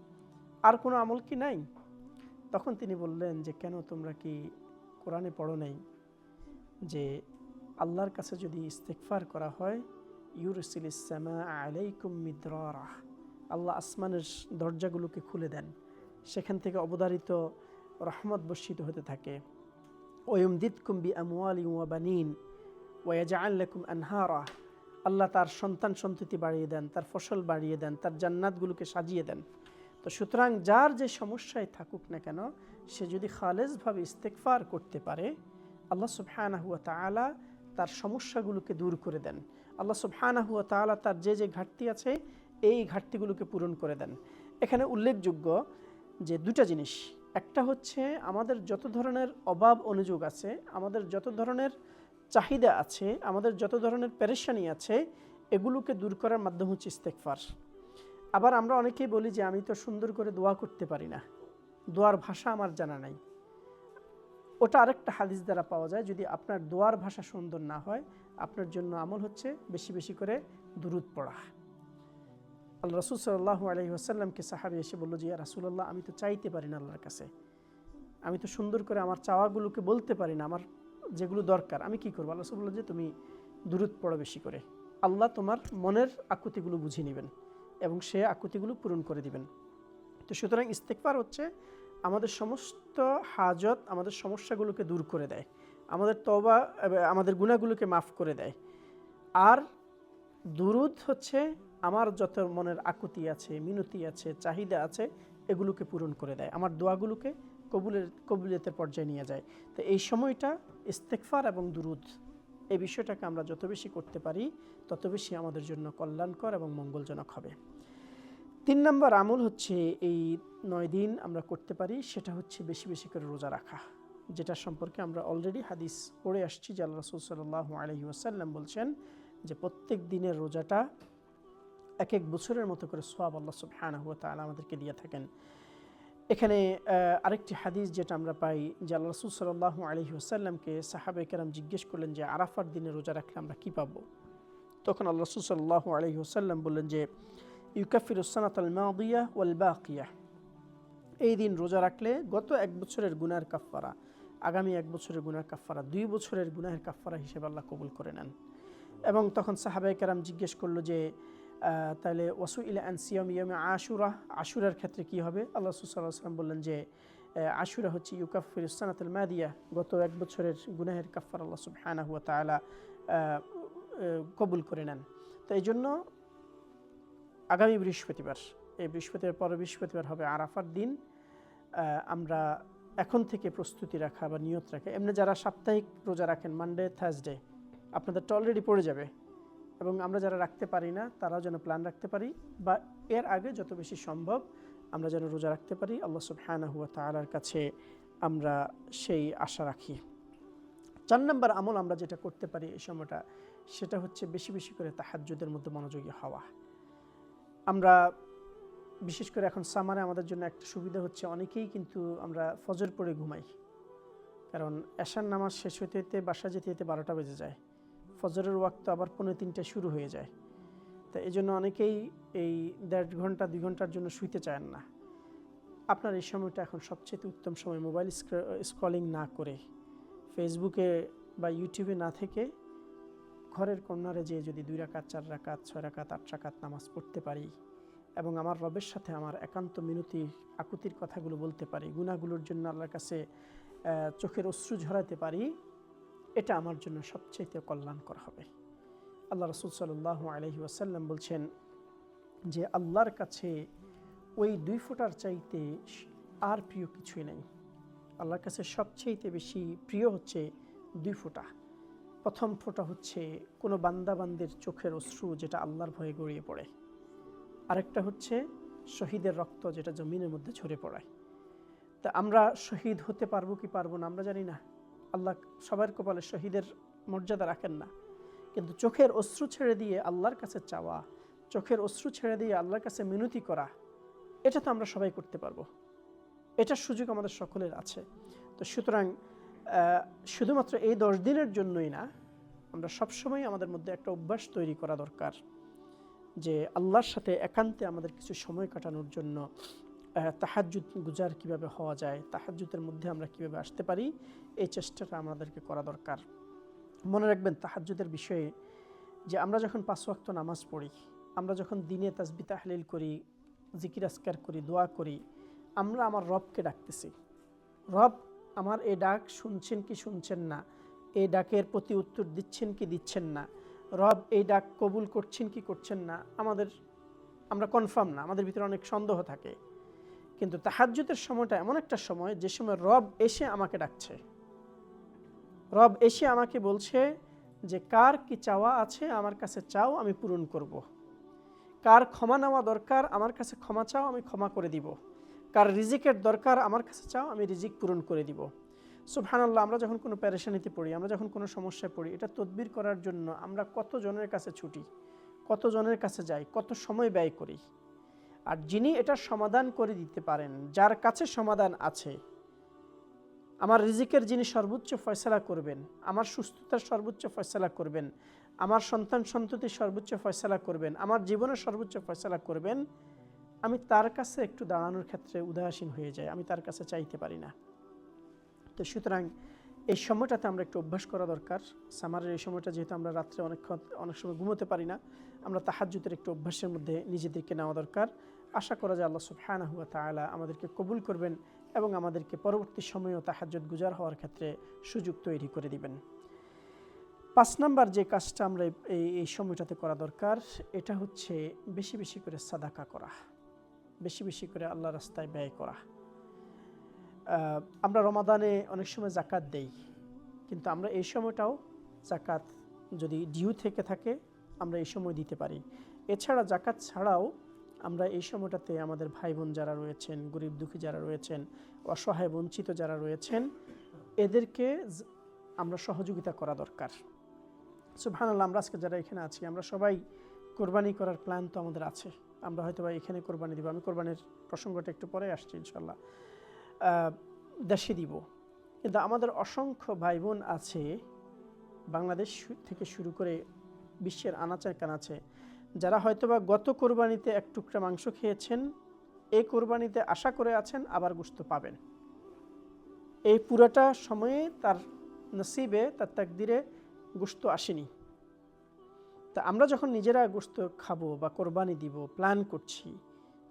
আর কোনো আমল কি নাই? তখন তিনি বললেন যে কেন, তোমরা কি কোরআনে পড়ো নাই যে আল্লাহর কাছে যদি ইস্তেগফার করা হয়, ইউরসিলিস সামা আলাইকুম মিদরারা, আল্লাহ আসমানের দরজাগুলোকে খুলে দেন, সেখান থেকে অবধারিত রহমত বর্ষিত হতে থাকে। ওয়ায়ুমদিদকুম বিআমওয়ালিন ওয়া বানিন ওয়া ইয়াজআল লাকুম আনহারা, আল্লাহ তার সন্তান সন্ততি বাড়িয়ে দেন, তার ফসল বাড়িয়ে দেন, তার জান্নাতগুলোকে সাজিয়ে দেন। তো সুতরাং যার যে সমস্যায় থাকুক না কেন, সে যদি খালেসভাবে ইস্তেগফার করতে পারে, আল্লাহ সুবহানাহু ওয়া তাআলা তার সমস্যাগুলোকে দূর করে দেন। আল্লাহ সুবহানাহু ওয়া তাআলা তার যে যে ঘাটতি আছে এই ঘাটতিগুলোকে পূরণ করে দেন। এখানে উল্লেখযোগ্য যে 2টা জিনিস, একটা হচ্ছে আমাদের যত ধরনের অভাব অনুযোগ আছে, আমাদের যত ধরনের চাহিদা আছে, আমাদের যত ধরনের পেরেশানি আছে, এগুলোকে দূর করার মাধ্যম হচ্ছে ইস্তেগফার। আবার আমরা অনেকেই বলি যে আমি তো সুন্দর করে দোয়া করতে পারি না, দোয়ার ভাষা আমার জানা নাই। ওটা আরেকটা হাদিস দ্বারা পাওয়া যায়, যদি আপনার দোয়ার ভাষা সুন্দর না হয়, আপনার জন্য আমল হচ্ছে বেশি বেশি করে দুরূদ পড়া। আল্লাহ রাসূল সাল্লাল্লাহু আলাইহি ওয়াসাল্লামকে সাহাবী এসে বলল যে ইয়া রাসূলুল্লাহ, আমি তো চাইতে পারি না আল্লাহর কাছে, আমি তো সুন্দর করে আমার চাওয়াগুলোকে বলতে পারি না, আমার যেগুলো দরকার আমি কি করবো? আল্লাহ রাসূল বলল যে তুমি দুরূদ পড়ো বেশি করে, আল্লাহ তোমার মনের আকুতিগুলো বুঝে নেবেন এবং সে আকুতিগুলো পূরণ করে দিবেন। তো সুতরাং ইস্তেগফার হচ্ছে আমাদের সমস্ত হাজত, আমাদের সমস্যাগুলোকে দূর করে দেয়, আমাদের তওবা, আমাদের গুনাহগুলোকে মাফ করে দেয়। আর দুরূদ হচ্ছে আমার যত মনের আকুতি আছে, মিনতি আছে, চাহিদা আছে, এগুলোকে পূরণ করে দেয়, আমার দোয়াগুলোকে কবুলিয়তের পর্যায়ে নিয়ে যায়। তো এই সময়টা ইস্তেগফার এবং দুরূদ, এই বিষয়টাকে আমরা যত বেশি করতে পারি তত বেশি আমাদের জন্য কল্যাণকর এবং মঙ্গলজনক হবে। 3 নম্বর আমল হচ্ছে এই 9 দিন আমরা করতে পারি, সেটা হচ্ছে বেশি বেশি করে রোজা রাখা। যেটা সম্পর্কে আমরা অলরেডি হাদিস পড়ে আসছি যে আল্লাহ রাসূল সাল্লাল্লাহু আলাইহি ওয়াসাল্লাম বলছেন যে প্রত্যেক দিনের রোজাটা এক এক বছরের মতো করে সওয়াব আল্লাহ সুবহানাহু ওয়া তাআলা আমাদেরকে দিয়ে থাকেন। এখানে আরেকটি হাদিস যেটা আমরা পাই যে আল্লাহ রাসূল সাল্লাল্লাহু আলাইহি ওয়াসাল্লামকে সাহাবায়ে কেরাম জিজ্ঞেস করলেন যে আরাফার দিনে রোজা রাখলে আমরা কী পাবো? তখন আল্লাহ রাসূল সাল্লাল্লাহু আলাইহি ওয়াসাল্লাম বললেন যে ইউকাফিরুস সানাতাল মাদিয়া ওয়াল বাকিয়া, এই দিন রোজা রাখলে গত এক বছরের গুনাহের কাফফারা, আগামী এক বছরের গুনাহের কাফফারা, 2 বছরের গুনাহের কাফফারা হিসেবে আল্লাহ কবুল করে নেন। এবং তখন সাহাবায়ে কেরাম জিজ্ঞেস করলো যে তাহলে ওয়াসুইলা আন সিয়াম ইয়াউমি আশুরা, আশুরার ক্ষেত্রে কি হবে? আল্লাহ রাসূল সাল্লাল্লাহু আলাইহি ওয়াসাল্লাম বললেন যে আশুরা হচ্ছে ইউকাফিরুস সানাতাল মাদিয়া, গত এক বছরের গুনাহের কাফফারা আল্লাহ সুবহানাহু ওয়া তাআলা কবুল করে নেন। তো এই জন্য আগামী বৃহস্পতিবার, এই বৃহস্পতিবার পরে বৃহস্পতিবার হবে আরাফার দিন। আমরা এখন থেকে প্রস্তুতি রাখা বা নিয়ত রাখা, এমনি যারা সাপ্তাহিক রোজা রাখেন মানডে থার্সডে আপনাদেরটা অলরেডি পড়ে যাবে, এবং আমরা যারা রাখতে পারি না তারাও যেন প্ল্যান রাখতে পারি বা এর আগে যত বেশি সম্ভব আমরা যেন রোজা রাখতে পারি। আল্লাহ সুবহানাহু ওয়া তাআলার কাছে আমরা সেই আশা রাখি। 4 নম্বর আমল আমরা যেটা করতে পারি এই সময়টা, সেটা হচ্ছে বেশি বেশি করে তাহাজ্জুদের মধ্যে মনোযোগী হওয়া। আমরা বিশেষ করে এখন সামারে আমাদের জন্য একটা সুবিধা হচ্ছে অনেকেই কিন্তু আমরা ফজর পড়ে ঘুমাই, কারণ এশার নামাজ শেষ হতে হতে বাসা যেতে যেতে 12টা বেজে যায়, ফজরের ওয়াক্ত আবার 2:45 শুরু হয়ে যায়। তো এই জন্য অনেকেই এই 1.5 ঘন্টা 2 ঘন্টার জন্য শুইতে চান না। আপনার এই সময়টা এখন সবচেয়ে উত্তম সময়, মোবাইল স্ক্রলিং না করে, ফেসবুকে বা ইউটিউবে না থেকে ঘরের কর্নারে যেয়ে যদি 2 রাকাত 4 রাকাত 6 রাকাত 8 রাকাত নামাজ পড়তে পারি এবং আমার রবের সাথে আমার একান্ত মিনতি আকুতির কথাগুলো বলতে পারি, গুনাহগুলোর জন্য আল্লাহর কাছে চোখের অশ্রু ঝরাতে পারি, এটা আমার জন্য সবচেয়ে কল্যাণকর হবে। আল্লাহ রাসূল সাল্লাল্লাহু আলাইহি ওয়াসাল্লাম বলছেন যে আল্লাহর কাছে ওই 2 ফোঁটার চাইতে আর প্রিয় কিছুই নেই। আল্লাহর কাছে সবচেয়ে বেশি প্রিয় হচ্ছে 2 ফোঁটা। প্রথম ফোঁটা হচ্ছে কোনো বান্দাবান্দির চোখের অশ্রু যেটা আল্লাহর ভয়ে গড়িয়ে পড়ে, আরেকটা হচ্ছে শহীদের রক্ত যেটা জমিনের মধ্যে ঝরে পড়ায়। তা আমরা শহীদ হতে পারবো কি পারবো না আমরা জানি না, আল্লাহ সবার কপালে শহীদের মর্যাদা রাখেন না, কিন্তু চোখের অশ্রু ছেড়ে দিয়ে আল্লাহর কাছে চাওয়া, চোখের অশ্রু ছেড়ে দিয়ে আল্লাহর কাছে মিনতি করা, এটা তো আমরা সবাই করতে পারবো, এটার সুযোগ আমাদের সকলের আছে। তো সুতরাং শুধুমাত্র এই 10 দিনের জন্যই না, আমরা সবসময় আমাদের মধ্যে একটা অভ্যাস তৈরি করা দরকার যে আল্লাহর সাথে একান্তে আমাদের কিছু সময় কাটানোর জন্য তাহাজ্জুদ গুজার কিভাবে হওয়া যায়, তাহাজ্জুদের মধ্যে আমরা কিভাবে আসতে পারি, এই চেষ্টাটা আমাদেরকে করা দরকার। মনে রাখবেন তাহাজ্জুদের বিষয়ে যে আমরা যখন 5 ওয়াক্ত নামাজ পড়ি, আমরা যখন দিনে তাসবিহ তাহলিল করি, জিকির আজকার করি, দোয়া করি, আমরা আমার রবকে ডাকতেছি। রব আমার এই ডাক শুনছেন কি শুনছেন না, এই ডাকের প্রতি উত্তর দিচ্ছেন কি দিচ্ছেন না, রব এই ডাক কবুল করছেন কি করছেন না, আমরা কনফার্ম না, আমাদের ভিতরে অনেক সন্দেহ থাকে। কিন্তু তাহাজ্জুদের সময়টা এমন একটা সময় যে সময় রব এসে আমাকে ডাকছে, রব এসে আমাকে বলছে যে কার কি চাওয়া আছে আমার কাছে চাও, আমি পূরণ করব। কার ক্ষমা নেওয়া দরকার আমার কাছে ক্ষমা চাও, আমি ক্ষমা করে দিব। কার রিজিকের দরকার আমার কাছে চাও, আমি রিজিক পূরণ করে দিব। সুবহানাল্লাহ, আমরা যখন কোনো পেরেশানিতে পড়ি, আমরা যখন কোনো সমস্যায় পড়ি, এটা তদবির করার জন্য আমরা কত জনের কাছে ছুটি, কত জনের কাছে যাই, কত সময় ব্যয় করি। আর যিনি এটার সমাধান করে দিতে পারেন, যার কাছে সমাধান আছে, আমার রিজিকের যিনি সর্বোচ্চ ফয়সালা করবেন, আমার সুস্থতার সর্বোচ্চ ফয়সালা করবেন, আমার সন্তান সন্ততির সর্বোচ্চ ফয়সালা করবেন, আমার জীবনের সর্বোচ্চ ফয়সালা করবেন, আমি তার কাছে একটু দাঁড়ানোর ক্ষেত্রে উদাসীন হয়ে যাই, আমি তার কাছে চাইতে পারি না। তো সুতরাং এই সময়টাতে আমরা একটু অভ্যাস করা দরকার। সামারের এই সময়টা যেহেতু আমরা রাত্রে অনেক সময় ঘুমোতে পারি না, আমরা তাহাজ্জুদের একটু অভ্যাসের মধ্যে নিজেদেরকে নেওয়া দরকার। আশা করা যায় আল্লাহ সুবহানাহু ওয়া তাআলা আমাদেরকে কবুল করবেন এবং আমাদেরকে পরবর্তী সময়েও তাহাজ্জুদ গুজার হওয়ার ক্ষেত্রে সুযোগ তৈরি করে দিবেন। 5 নম্বর যে কাজটা আমরা এই সময়টাতে করা দরকার, এটা হচ্ছে বেশি বেশি করে সাদাকা করা, বেশি বেশি করে আল্লাহর রাস্তায় ব্যয় করা। আমরা রমাদানে অনেক সময় জাকাত দেই, কিন্তু আমরা এই সময়টাও জাকাত যদি ডিউ থেকে থাকে আমরা এই সময় দিতে পারি। এছাড়া জাকাত ছাড়াও আমরা এই সময়টাতে আমাদের ভাই বোন যারা রয়েছেন, গরিব দুঃখী যারা রয়েছেন, অসহায় বঞ্চিত যারা রয়েছেন, এদেরকে আমরা সহযোগিতা করা দরকার। সুবহানাল্লাহ, আমরা আজকে যারা এখানে আছি আমরা সবাই কোরবানি করার প্ল্যান তো আমাদের আছে। আমরা হয়তো বা এখানে কোরবানি দিব, আমি কোরবানির প্রসঙ্গটা একটু পরে আসছি ইনশাল্লাহ, দেশে দিব। কিন্তু আমাদের অসংখ্য ভাই বোন আছে বাংলাদেশ থেকে শুরু করে বিশ্বের আনাচে কানাচে, যারা হয়তোবা গত কোরবানিতে এক টুকরা মাংস খেয়েছেন, এই কোরবানিতে আশা করে আছেন আবার গোশত পাবেন। এই পুরোটা সময়ে তার নসিবে, তার তাকদিরে গোশত আসেনি। তা আমরা যখন নিজেরা গোশত খাবো বা কোরবানি দিব প্ল্যান করছি,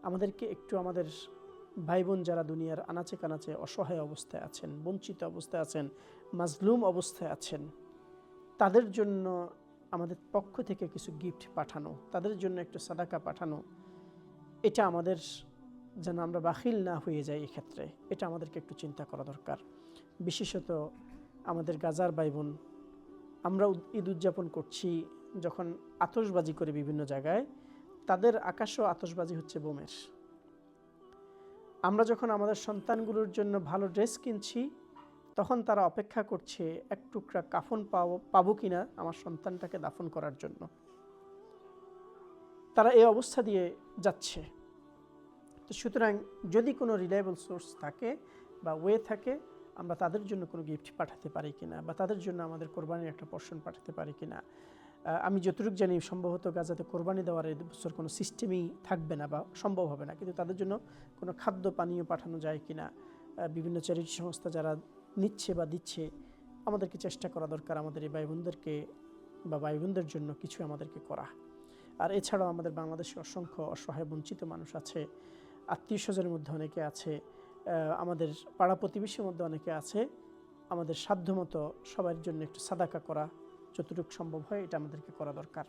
আমাদেরকে একটু আমাদের ভাই বোন যারা দুনিয়ার আনাচে কানাচে অসহায় অবস্থায় আছেন, বঞ্চিত অবস্থায় আছেন, মাজলুম অবস্থায় আছেন, তাদের জন্য আমাদের পক্ষ থেকে কিছু গিফট পাঠানো, তাদের জন্য একটু সাদাকা পাঠানো, এটা আমাদের যেন আমরা বাখিল না হয়ে যাই এক্ষেত্রে, এটা আমাদেরকে একটু চিন্তা করা দরকার। বিশেষত আমাদের গাজার ভাই বোন, আমরা ঈদ উদযাপন করছি যখন আতশবাজি করে বিভিন্ন জায়গায়, তাদের আকাশও আতশবাজি হচ্ছে বোমের। আমরা যখন আমাদের সন্তানগুলোর জন্য ভালো ড্রেস কিনছি, তখন তারা অপেক্ষা করছে এক টুকরা কাফন পাবো কিনা আমার সন্তানটাকে দাফন করার জন্য। তারা এই অবস্থা দিয়ে যাচ্ছে। তো সুতরাং যদি কোনো রিলায়েবল সোর্স থাকে বা ওয়ে থাকে, আমরা তাদের জন্য কোনো গিফট পাঠাতে পারি কিনা, বা তাদের জন্য আমাদের কোরবানির একটা পোর্শন পাঠাতে পারি কিনা। আমি যতটুকু জানি সম্ভবত গাজাতে কোরবানি দেওয়ার এই বছর কোনো সিস্টেমই থাকবে না বা সম্ভব হবে না, কিন্তু তাদের জন্য কোনো খাদ্য পানীয় পাঠানো যায় কিনা, বিভিন্ন চ্যারিটি সংস্থা যারা নিচ্ছে বা দিচ্ছে, আমাদেরকে চেষ্টা করা দরকার আমাদের এই ভাই বোনদেরকে বা ভাই বোনদের জন্য কিছু আমাদেরকে করা। আর এছাড়াও আমাদের বাংলাদেশে অসংখ্য অসহায় বঞ্চিত মানুষ আছে, আত্মীয় স্বজনের মধ্যে অনেকে আছে, আমাদের পাড়া প্রতিবেশীর মধ্যে অনেকে আছে। আমাদের সাধ্যমতো সবার জন্য একটু সাদাকা করা যতটুকু সম্ভব হয় এটা আমাদেরকে করা দরকার।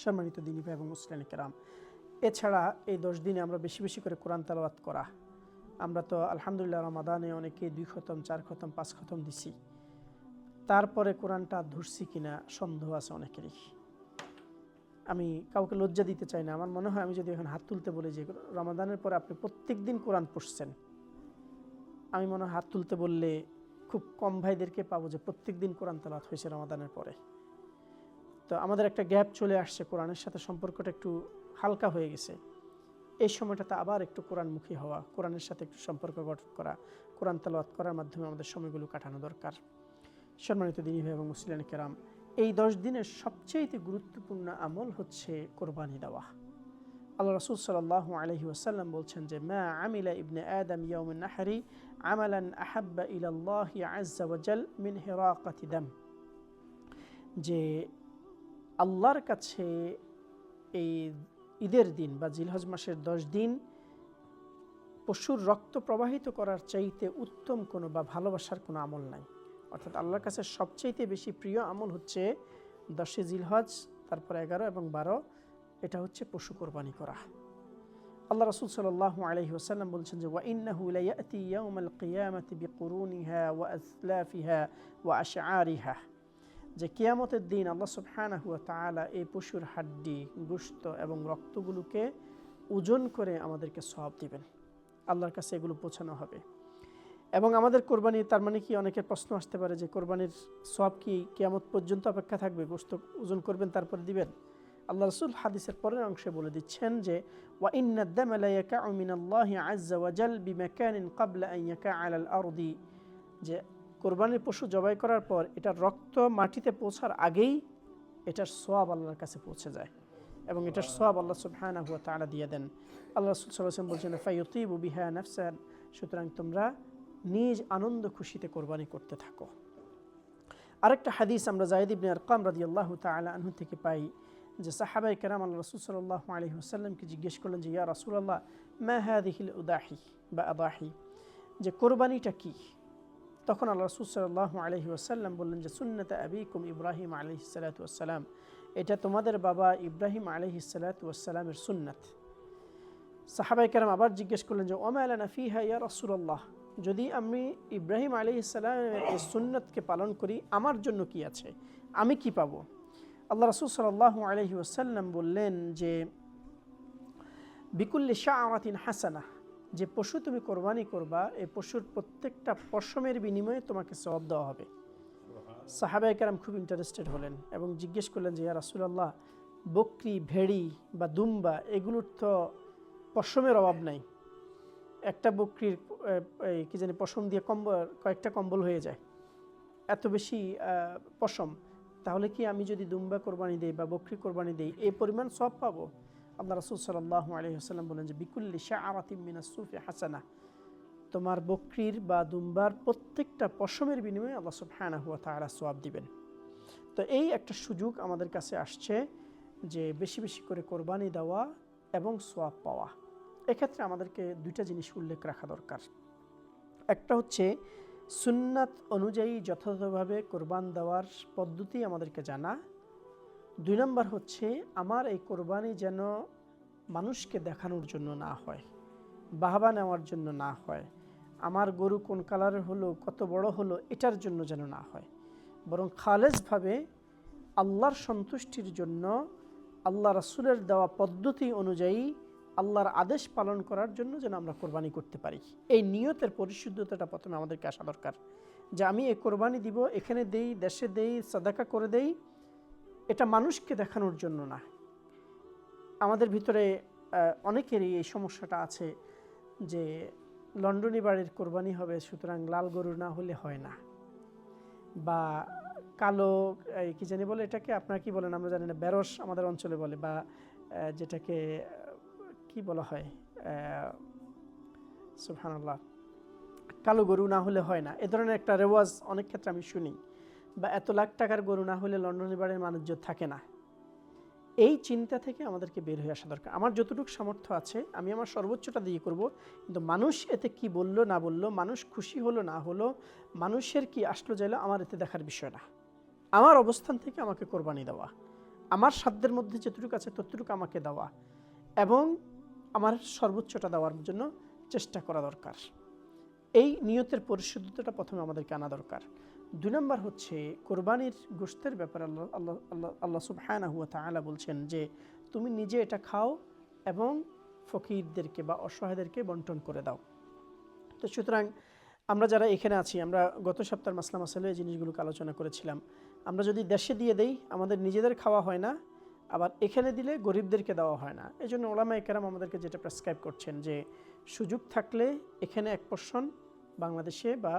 সম্মানিত দিনী ভাই এবং মুসলিম কেরাম, এছাড়া এই 10 দিনে আমরা বেশি বেশি করে কোরআন তেলাওয়াত করা। আমরা তো আলহামদুলিল্লাহ রমাদানে অনেকে 2 খতম 4 খতম 5 খতম দিছি, তারপরে কোরআনটা ধরছি কিনা সন্দেহ আছে অনেকেরই। আমি কাউকে লজ্জা দিতে চাই না, আমার মনে হয় আমি যদি এখন হাত তুলতে বলি যে রমাদানের পরে আপনি প্রত্যেক দিন কোরআন পড়ছেন, আমি মনে হয় হাত তুলতে বললে খুব কম ভাইদেরকে পাবো যে প্রত্যেক দিন কোরআন তেলাওয়াত হয়েছে রমাদানের পরে। তো আমাদের একটা গ্যাপ চলে আসছে, কোরআনের সাথে সম্পর্কটা একটু হালকা হয়ে গেছে। এই সময়টাতে আবার একটু কোরআনমুখী হওয়া, কোরআনের সাথে একটু সম্পর্ক গঠন করা, কোরআন তেলাওয়াত করার মাধ্যমে আমাদের সময়গুলো কাটানো দরকার। সম্মানিত দিনী ভাই এবং মুসলিম কেরাম, এই 10 দিনের সবচেয়ে গুরুত্বপূর্ণ আমল হচ্ছে কোরবানি দেওয়া। আল্লাহ রাসূল সাল্লাল্লাহু আলাইহি ওয়াসাল্লাম বলছেন যে মা আমিলা ইবনে আদম ইয়াউমুন নাহরি আমালান আহাব্বা ইলাল্লাহি আযজা ওয়া জাল মিন হিরাকাতি দাম, যে আল্লাহর কাছে এই ঈদের দিন বা জিলহজ মাসের 10 দিন পশুর রক্ত প্রবাহিত করার চাইতে উত্তম কোনো বা ভালোবাসার কোনো আমল নাই। অর্থাৎ আল্লাহর কাছে সবচাইতে বেশি প্রিয় আমল হচ্ছে 10 জিলহজ, তারপর 11 এবং 12, এটা হচ্ছে পশু কোরবানি করা। আল্লাহ রাসূল সাল্লাল্লাহু আলাইহি ওয়াসাল্লাম বলছেন যে ওয়া ইন্নাহু লায়াতি ইয়াউমাল কিয়ামাতি বিকুরুনিহা ওয়া আসলাফিহা ওয়া আশআরিহা, যে কিয়ামতের দিন আল্লাহ সুবহানাহু ওয়া তাআলা এই পশুর হাড্ডি, গোশত এবং রক্তগুলোকে ওজন করে আমাদেরকে সওয়াব দিবেন, আল্লাহর কাছে এগুলো পৌঁছানো হবে। এবং আমাদের কোরবানি, তার মানে কি অনেকের প্রশ্ন আসতে পারে যে কোরবানির সওয়াব কি কিয়ামত পর্যন্ত অপেক্ষা থাকবে, গোশত ওজন করবেন তারপরে দিবেন? আল্লাহ রাসূল হাদিসের পরের অংশে বলে দিচ্ছেন যে ওয়া ইন্নাদ দামা লা ইয়াকাউ মিনাল্লাহি আযজা ওয়া জাল বিমাকানিন ক্বাবলা আন ইয়াকা আলাল আরদি, যে কোরবানির পশু জবাই করার পর এটার রক্ত মাটিতে পৌঁছার আগেই এটার সওয়াব আল্লাহর কাছে পৌঁছে যায় এবং এটার সওয়াব আল্লাহ সুবহানাহু ওয়া তাআলা দিয়ে দেন। আল্লাহ রাসূল সাল্লাল্লাহু আলাইহি ওয়াসাল্লাম বলছেন ফায়ুতিবু বিহা নাফসান, সুতরাং তোমরা নিজ আনন্দ খুশিতে কোরবানি করতে থাকো। আরেকটা হাদিস আমরা যায়েদ ইবনে আরকাম রাদিয়াল্লাহু তাআলা আনহু থেকে পাই যে সাহাবায়ে কেরাম আল্লাহ রাসূল সাল্লাল্লাহু আলাইহি ওয়াসাল্লামকে জিজ্ঞেস করলেন যে ইয়া রাসূলুল্লাহ মা হাযিহিল উদাহি বা আদাহি, যে কোরবানিটা কি? তখন আল্লাহ রাসূল সাল্লাল্লাহু আলাইহি ওয়াসাল্লাম বললেন যে সুন্নাত আবিকুম ইব্রাহিম আলাইহিস সালাতু ওয়াস সালাম, এটা তোমাদের বাবা ইব্রাহিম আলাইহিস সালাতু ওয়াস সালামের সুন্নাত। সাহাবায়ে কেরাম আবার জিজ্ঞেস করলেন যে ওমা লানা ফিহা ইয়া রাসূলুল্লাহ, যদি আমি ইব্রাহিম আলাইহিস সালামের এই সুন্নাতকে পালন করি আমার জন্য কি আছে, আমি কি পাবো? আল্লাহ রাসূল সাল্লাল্লাহু আলাইহি ওয়াসাল্লাম বললেন যে বিকুল্লি শাআরাতিন হাসানাহ, যে পশু তুমি কোরবানি করবা এই পশুর প্রত্যেকটা পশমের বিনিময়ে তোমাকে সওয়াব দেওয়া হবে। সাহাবায়ে কেরাম খুব ইন্টারেস্টেড হলেন এবং জিজ্ঞেস করলেন যে ইয়া রাসূলুল্লাহ, বকরি, ভেড়ি বা দুম্বা এগুলোর তো পশমের অভাব নাই, একটা বকরির কি জানি পশম দিয়ে কয়েকটা কম্বল হয়ে যায়, এত বেশি পশম, তাহলে কি আমি যদি দুম্বা কোরবানি দেই বা বকরি কোরবানি দেই এই পরিমাণ সওয়াব পাবো? আল্লাহ রাসূল সাল্লাল্লাহু আলাইহি ওয়াসাল্লাম বলেন যে বিকুল্লি শাআরাতিন মিনাস সুফি হাসানা, তোমার বকরির বা দুম্বার প্রত্যেকটা পশমের বিনিময়ে আল্লাহ সুবহানাহু ওয়া তাআলা সওয়াব দিবেন। তো এই একটা সুযোগ আমাদের কাছে আসছে যে বেশি বেশি করে কোরবানি দেওয়া এবং সওয়াব পাওয়া। এক্ষেত্রে আমাদেরকে দুইটা জিনিস উল্লেখ রাখা দরকার। একটা হচ্ছে সুন্নাত অনুযায়ী যথাযথভাবে কোরবান দেওয়ার পদ্ধতি আমাদেরকে জানা। 2 নম্বর হচ্ছে আমার এই কোরবানি যেন মানুষকে দেখানোর জন্য না হয়, বাহবা নেওয়ার জন্য না হয়, আমার গরু কোন কালারের হলো, কত বড় হলো, এটার জন্য যেন না হয়, বরং খালেসভাবে আল্লাহর সন্তুষ্টির জন্য আল্লাহ রাসূলের দেওয়া পদ্ধতি অনুযায়ী আল্লাহর আদেশ পালন করার জন্য যেন আমরা কোরবানি করতে পারি। এই নিয়তের পরিশুদ্ধতাটা প্রথমে আমাদেরকে আসা দরকার যে আমি এই কোরবানি দিব, এখানে দেই, দেশে দেই, সাদাকা করে দেই, এটা মানুষকে দেখানোর জন্য না। আমাদের ভিতরে অনেকেরই এই সমস্যাটা আছে যে লন্ডনী বাড়ির কোরবানি হবে, সুতরাং লাল গরু না হলে হয় না, বা কালো কি জানি বলে এটাকে, আপনারা কি বলেন আমরা জানি না, বেরস আমাদের অঞ্চলে বলে, বা যেটাকে কি বলা হয়, সুবহানাল্লাহ, কালো গরু না হলে হয় না, এ ধরনের একটা রেওয়াজ অনেক ক্ষেত্রে আমি শুনি। বা এত লাখ টাকার গরু না হলে লন্ডনী বাড়ির মানুষজন থাকে না। এই চিন্তা থেকে আমাদেরকে বের হয়ে আসা দরকার। আমার যতটুকু সামর্থ্য আছে আমি আমার সর্বোচ্চটা দিয়ে করব, কিন্তু মানুষ এতে কি বললো না বললো, মানুষ খুশি হলো না হলো, মানুষের কি আসলো যাইলো, আমার এতে দেখার বিষয় না। আমার অবস্থান থেকে আমাকে কোরবানি দেওয়া, আমার সাধ্যের মধ্যে যতটুকু আছে ততটুকু আমাকে দেওয়া এবং আমার সর্বোচ্চটা দেওয়ার জন্য চেষ্টা করা দরকার। এই নিয়তের পরিশুদ্ধতাটা প্রথমে আমাদেরকে আনা দরকার। 2 নম্বর হচ্ছে কোরবানির গোশতের ব্যাপারে আল্লাহ সুবহানাহু ওয়া তাআলা বলছেন যে তুমি নিজে এটা খাও এবং ফকিরদেরকে বা অসহায়দেরকে বন্টন করে দাও। তো সুতরাং আমরা যারা এখানে আছি, আমরা গত সপ্তাহের মাসলা মাসাইলে এই জিনিসগুলোকে আলোচনা করেছিলাম। আমরা যদি দেশে দিয়ে দেই আমাদের নিজেদের খাওয়া হয় না, আবার এখানে দিলে গরিবদেরকে দেওয়া হয় না। এই জন্য ওলামায়ে কেরাম আমাদেরকে যেটা প্রেসক্রাইব করছেন যে সুযোগ থাকলে এখানে এক পোর্শন, বাংলাদেশে বা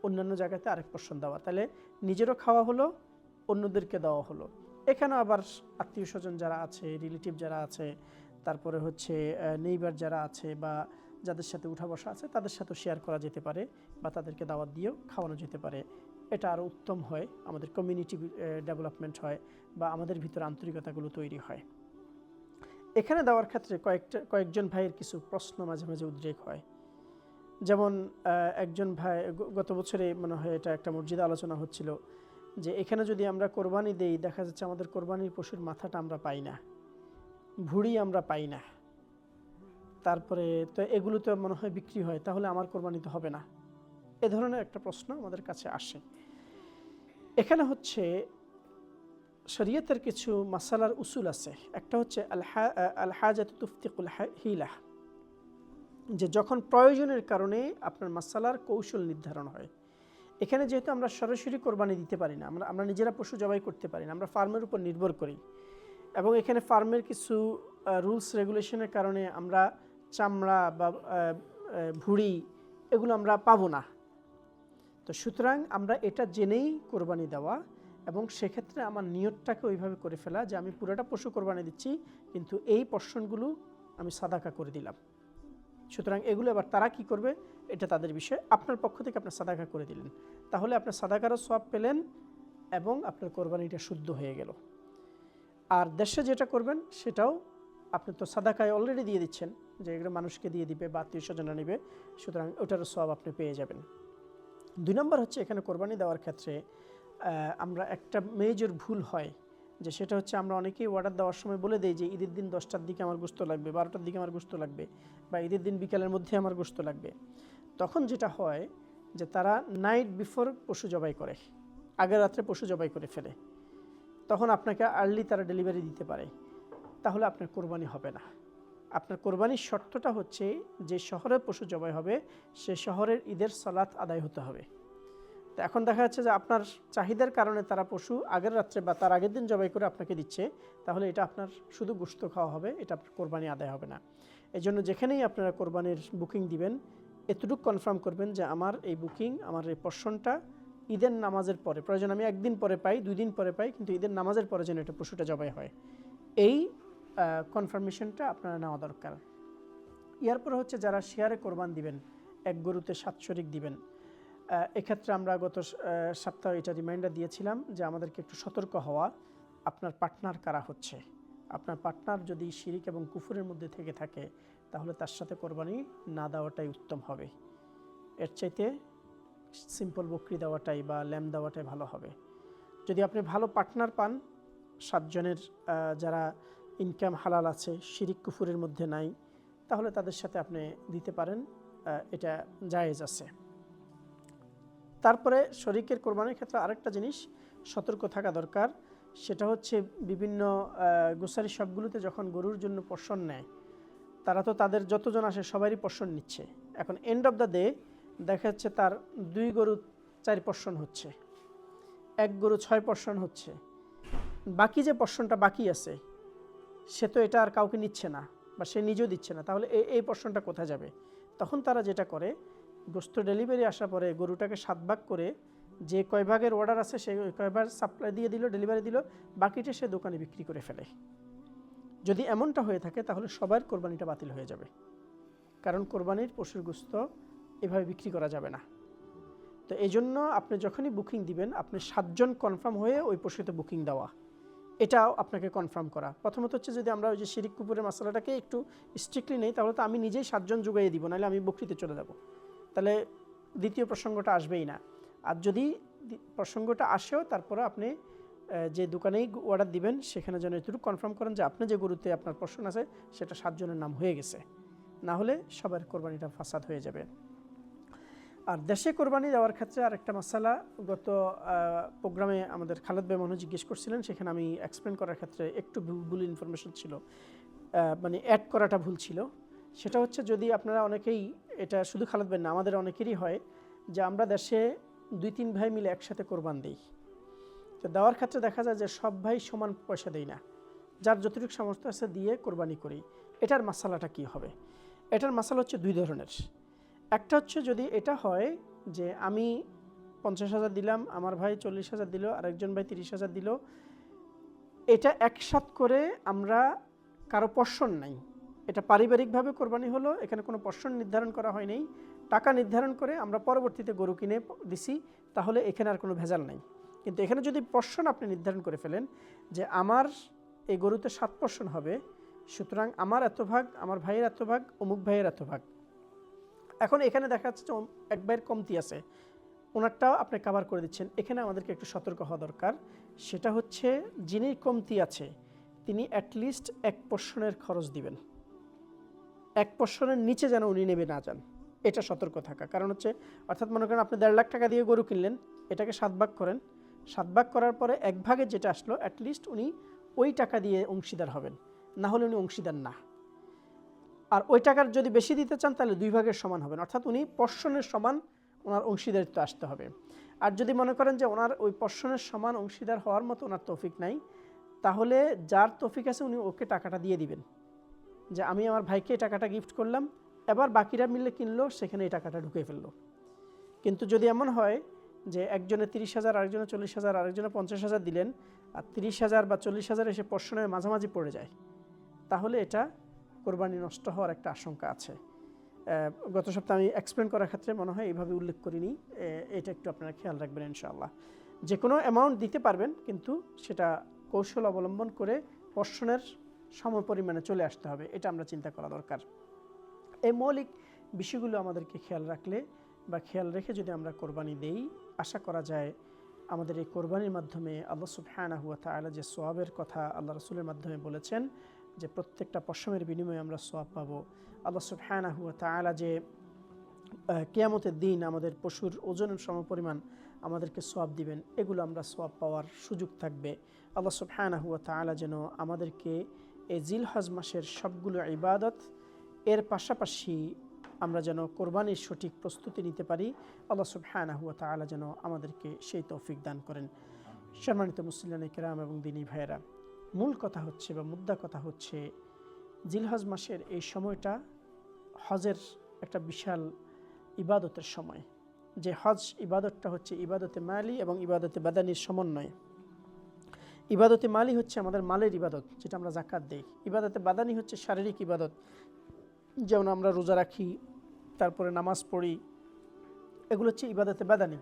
অন্যান্য জায়গাতে আরেক পোর্শন দেওয়া, তাহলে নিজেরও খাওয়া হলো, অন্যদেরকে দেওয়া হলো। এখানে আবার আত্মীয় স্বজন যারা আছে, রিলেটিভ যারা আছে, তারপরে হচ্ছে নেইবার যারা আছে বা যাদের সাথে উঠা বসা আছে তাদের সাথেও শেয়ার করা যেতে পারে বা তাদেরকে দাওয়াত দিয়েও খাওয়ানো যেতে পারে। এটা আরও উত্তম হয়, আমাদের কমিউনিটি ডেভেলপমেন্ট হয় বা আমাদের ভিতরে আন্তরিকতাগুলো তৈরি হয়। এখানে দেওয়ার ক্ষেত্রে কয়েকজন ভাইয়ের কিছু প্রশ্ন মাঝে মাঝে উদ্রেক হয়। যেমন একজন ভাই গত বছরে মনে হয় এটা একটা মসজিদে আলোচনা হচ্ছিল যে এখানে যদি আমরা কোরবানি দেই দেখা যাচ্ছে আমাদের কোরবানির পশুর মাথাটা আমরা পাই না, ভুঁড়ি আমরা পাই না, তারপরে তো এগুলো তো মনে হয় বিক্রি হয়, তাহলে আমার কোরবানি তো হবে না। এ ধরনের একটা প্রশ্ন আমাদের কাছে আসে। এখানে হচ্ছে শরীয়তের কিছু মাসালার উসুল আছে। একটা হচ্ছে আল হাজাতু তুফতিকুল হিলাহ, যে যখন প্রয়োজনের কারণে আপনার মাসালার কৌশল নির্ধারণ হয়। এখানে যেহেতু আমরা সরাসরি কোরবানি দিতে পারি না, আমরা নিজেরা পশু জবাই করতে পারি না, আমরা ফার্মের উপর নির্ভর করি এবং এখানে ফার্মের কিছু রুলস রেগুলেশনের কারণে আমরা চামড়া বা ভুঁড়ি এগুলো আমরা পাবো না। তো সুতরাং আমরা এটা জেনেই কোরবানি দেওয়া এবং সেক্ষেত্রে আমার নিয়তটাকে ওইভাবে করে ফেলা যে আমি পুরোটা পশু কোরবানি দিচ্ছি, কিন্তু এই পশনগুলো আমি সাদাকা করে দিলাম। সুতরাং এগুলো আবার তারা কি করবে এটা তাদের বিষয়। আপনার পক্ষ থেকে আপনার সাদাকা করে দিলেন, তাহলে আপনার সাদাকারও সওয়াব পেলেন এবং আপনার কোরবানিটা শুদ্ধ হয়ে গেল। আর দেশে যেটা করবেন সেটাও আপনি তো সাদাকায় অলরেডি দিয়ে দিচ্ছেন, যে এগুলো মানুষকে দিয়ে দিবে বা আত্মীয় স্বজনরা নেবে, সুতরাং ওটারও সওয়াব আপনি পেয়ে যাবেন। 2 নম্বর হচ্ছে এখানে কোরবানি দেওয়ার ক্ষেত্রে আমরা একটা মেজর ভুল হয় যে সেটা হচ্ছে আমরা অনেকেই অর্ডার দেওয়ার সময় বলে দেই যে ঈদের দিন 10টার দিকে আমার গোশত লাগবে, 12টার দিকে আমার গোশত লাগবে বা ঈদের দিন বিকালের মধ্যে আমার গোশত লাগবে। তখন যেটা হয় যে তারা নাইট বিফোর পশু জবাই করে, আগের রাত্রে পশু জবাই করে ফেলে, তখন আপনাকে আর্লি তারা ডেলিভারি দিতে পারে, তাহলে আপনার কোরবানি হবে না। আপনার কোরবানির শর্তটা হচ্ছে যে শহরে পশু জবাই হবে সে শহরের ঈদের সালাত আদায় হতে হবে। তো এখন দেখা যাচ্ছে যে আপনার চাহিদার কারণে তারা পশু আগের রাত্রে বা তার আগের দিন জবাই করে আপনাকে দিচ্ছে, তাহলে এটা আপনার শুধু গোশত খাওয়া হবে, এটা আপনার কোরবানি আদায় হবে না। এই জন্য যেখানেই আপনারা কোরবানির বুকিং দিবেন এতটুকু কনফার্ম করবেন যে আমার এই বুকিং, আমার এই পশনটা ঈদের নামাজের পরে, প্রয়োজন আমি একদিন পরে পাই, 2 দিন পরে পাই, কিন্তু ঈদের নামাজের পরে যেন এটা পশুটা জবাই হয়, এই কনফার্মেশনটা আপনারা নেওয়া দরকার। এরপরে হচ্ছে যারা শেয়ারে কোরবান দিবেন, এক গরুতে 7 শরিক দিবেন, এক্ষেত্রে আমরা গত সপ্তাহে এটা রিমাইন্ডার দিয়েছিলাম যে আমাদেরকে একটু সতর্ক হওয়া। আপনার পার্টনার কারা হচ্ছে, আপনার পার্টনার যদি শিরিক এবং কুফুরের মধ্যে থেকে থাকে তাহলে তার সাথে কোরবানি না দেওয়াটাই উত্তম হবে। এর চাইতে সিম্পল বকরি দেওয়াটাই বা ল্যাম্ব দেওয়াটাই ভালো হবে। যদি আপনি ভালো পার্টনার পান, 7 জনের যারা ইনকাম হালাল আছে, শিরিক কুফুরের মধ্যে নাই, তাহলে তাদের সাথে আপনি দিতে পারেন, এটা জায়েজ আছে। তারপরে শরীকের কোরবানির ক্ষেত্রে আরেকটা জিনিস সতর্ক থাকা দরকার, সেটা হচ্ছে বিভিন্ন গ্রোসারি শপগুলোতে যখন গরুর জন্য পশন নেয়, তারা তো তাদের যতজন আসে সবারই পশন নিচ্ছে। এখন এন্ড অফ দ্য ডে দেখা যাচ্ছে তার 2 গরু 4 পশন হচ্ছে, 1 গরু 6 পশন হচ্ছে, বাকি যে পশনটা বাকি আছে সে তো এটা আর কাউকে নিচ্ছে না বা সে নিজেও দিচ্ছে না, তাহলে এই পশনটা কোথায় যাবে? তখন তারা যেটা করে, গোস্ত ডেলিভারি আসার পরে গরুটাকে 7 ভাগ করে যে কয় ভাগের অর্ডার আছে সে কয় ভাগ সাপ্লাই দিয়ে দিল, ডেলিভারি দিল, বাকিটা সে দোকানে বিক্রি করে ফেলে। যদি এমনটা হয়ে থাকে তাহলে সবার কোরবানিটা বাতিল হয়ে যাবে, কারণ কোরবানির পশুর গোস্ত এভাবে বিক্রি করা যাবে না। তো এই জন্য আপনি যখনই বুকিং দিবেন আপনি 7 জন কনফার্ম হয়ে ওই পশুতে বুকিং দেওয়া, এটাও আপনাকে কনফার্ম করা। প্রথমত হচ্ছে যদি আমরা ওই যে শিরিক কুপুরের মশলাটাকে একটু স্ট্রিক্টলি নেই, তাহলে তো আমি নিজেই 7 জন জোগাইয়ে দিব, নাহলে আমি বকরিতে চলে যাব, তাহলে দ্বিতীয় প্রসঙ্গটা আসবেই না। আর যদি প্রসঙ্গটা আসেও তারপরে আপনি যে দোকানেই অর্ডার দিবেন সেখানে যেন এটুকু কনফার্ম করেন যে আপনি যে গরুতে আপনার পশন আছে সেটা 7 জনের নাম হয়ে গেছে, না হলে সবার কোরবানিটা ফাসাদ হয়ে যাবে। আর দেশে কোরবানি দেওয়ার ক্ষেত্রে আরেকটা মশালা গত প্রোগ্রামে আমাদের খালেদ ভাই মনে জিজ্ঞেস করছিলেন, সেখানে আমি এক্সপ্লেন করার ক্ষেত্রে একটু ভুল ইনফরমেশন ছিল, মানে অ্যাড করাটা ভুল ছিল। সেটা হচ্ছে যদি আপনারা অনেকেই, এটা শুধু খালেদ ভাই না আমাদের অনেকেরই হয় যে আমরা দেশে 2-3 ভাই মিলে একসাথে কোরবান দিই, তো দেওয়ার ক্ষেত্রে দেখা যায় যে সব ভাই সমান পয়সা দেয় না, যার যতটুকু সামর্থ্য আছে দিয়ে কোরবানি করি। এটার মশালাটা কি হবে? এটার মশালা হচ্ছে 2 ধরনের। একটা হচ্ছে যদি এটা হয় যে আমি 50,000 দিলাম, আমার ভাই 40,000 দিল, আরেকজন ভাই 30,000 দিল, এটা একসাথ করে আমরা কারো পশন নাই, এটা পারিবারিকভাবে কোরবানি হলো, এখানে কোনো পশন নির্ধারণ করা হয় নাই, টাকা নির্ধারণ করে আমরা পরবর্তীতে গরু কিনে দিছি, তাহলে এখানে আর কোনো ভেজাল নাই। কিন্তু এখানে যদি পশন আপনি নির্ধারণ করে ফেলেন যে আমার এই গরুতে 7 পশন হবে, সুতরাং আমার এত ভাগ, আমার ভাইয়ের এত ভাগ, অমুক ভাইয়ের এত ভাগ, এখন এখানে দেখা যাচ্ছে যে এক ভাইয়ের কমতি আছে, ওনারটাও আপনি কভার করে দিচ্ছেন। এখানে আমাদেরকে একটু সতর্ক হওয়া দরকার, সেটা হচ্ছে যিনি কমতি আছে তিনি অ্যাটলিস্ট 1 পশনের খরচ দিবেন, 1 পশনের নিচে যেন উনি নেবে না যান, এটা সতর্ক থাকা। কারণ হচ্ছে অর্থাৎ মনে করেন আপনি 1.5 লাখ টাকা দিয়ে গরু কিনলেন, এটাকে 7 ভাগ করেন, 7 ভাগ করার পরে 1 ভাগে যেটা আসলো অ্যাটলিস্ট উনি ওই টাকা দিয়ে অংশীদার হবেন, না হলে উনি অংশীদার না। আর ওই টাকার যদি বেশি দিতে চান তাহলে 2 ভাগের সমান হবেন, অর্থাৎ উনি পশনের সমান ওনার অংশীদারিত্ব আসতে হবে। আর যদি মনে করেন যে ওনার ওই পশনের সমান অংশীদার হওয়ার মতো ওনার তৌফিক নাই, তাহলে যার তৌফিক আছে উনি ওকে টাকাটা দিয়ে দিবেন, যে আমি আমার ভাইকে টাকাটা গিফট করলাম, এবার বাকিরা মিলে কিনলো, সেখানে এই টাকাটা ঢুকে ফেললো। কিন্তু যদি এমন হয় যে একজনে 30,000, আরেকজনে 40,000, আরেকজনে 50,000 দিলেন, আর 30,000 বা 40,000 এসে পশনের মাঝামাঝি পড়ে যায়, তাহলে এটা কোরবানি নষ্ট হওয়ার একটা আশঙ্কা আছে। গত সপ্তাহে আমি এক্সপ্লেন করার ক্ষেত্রে মনে হয় এইভাবে উল্লেখ করিনি, এটা একটু আপনারা খেয়াল রাখবেন ইনশাআল্লাহ। যে কোনো অ্যামাউন্ট দিতে পারবেন, কিন্তু সেটা কৌশল অবলম্বন করে পশনের সম পরিমাণে চলে আসতে হবে, এটা আমরা চিন্তা করা দরকার। এই মৌলিক বিষয়গুলো আমাদেরকে খেয়াল রাখলে বা খেয়াল রেখে যদি আমরা কোরবানি দেই, আশা করা যায় আমাদের এই কোরবানির মাধ্যমে আল্লাহ সুবহানাহু ওয়া তাআলা যে সওয়াবের কথা আল্লাহ রাসূলের মাধ্যমে বলেছেন যে প্রত্যেকটা পশমের বিনিময়ে আমরা সওয়াব পাবো, আল্লাহ সুবহানাহু ওয়া তাআলা যে কিয়ামতের দিন আমাদের পশুর ওজনের সমপরিমাণ আমাদেরকে সওয়াব দিবেন, এগুলো আমরা সওয়াব পাওয়ার সুযোগ থাকবে। আল্লাহ সুবহানাহু ওয়া তাআলা যেন আমাদেরকে এই জিলহজ মাসের সবগুলো ইবাদত এর পাশাপাশি আমরা যেন কোরবানির সঠিক প্রস্তুতি নিতে পারি। আল্লাহ সুবহানাহু ওয়া তাআলা যেন আমাদেরকে সেই তৌফিক দান করেন। সম্মানিত মুসলিম কিরাম এবং দিনী ভাইয়েরা, মূল কথা হচ্ছে বা মুদ্রা কথা হচ্ছে জিলহজ মাসের এই সময়টা হজের একটা বিশাল ইবাদতের সময়। যে হজ ইবাদতটা হচ্ছে ইবাদতে মালি এবং ইবাদতে বাদানির সমন্বয়। ইবাদতে মালি হচ্ছে আমাদের মালের ইবাদত, যেটা আমরা যাকাত দিই। ইবাদতে বাদানি হচ্ছে শারীরিক ইবাদত, যেমন আমরা রোজা রাখি, তারপরে নামাজ পড়ি, এগুলো হচ্ছে ইবাদতে বাদানি।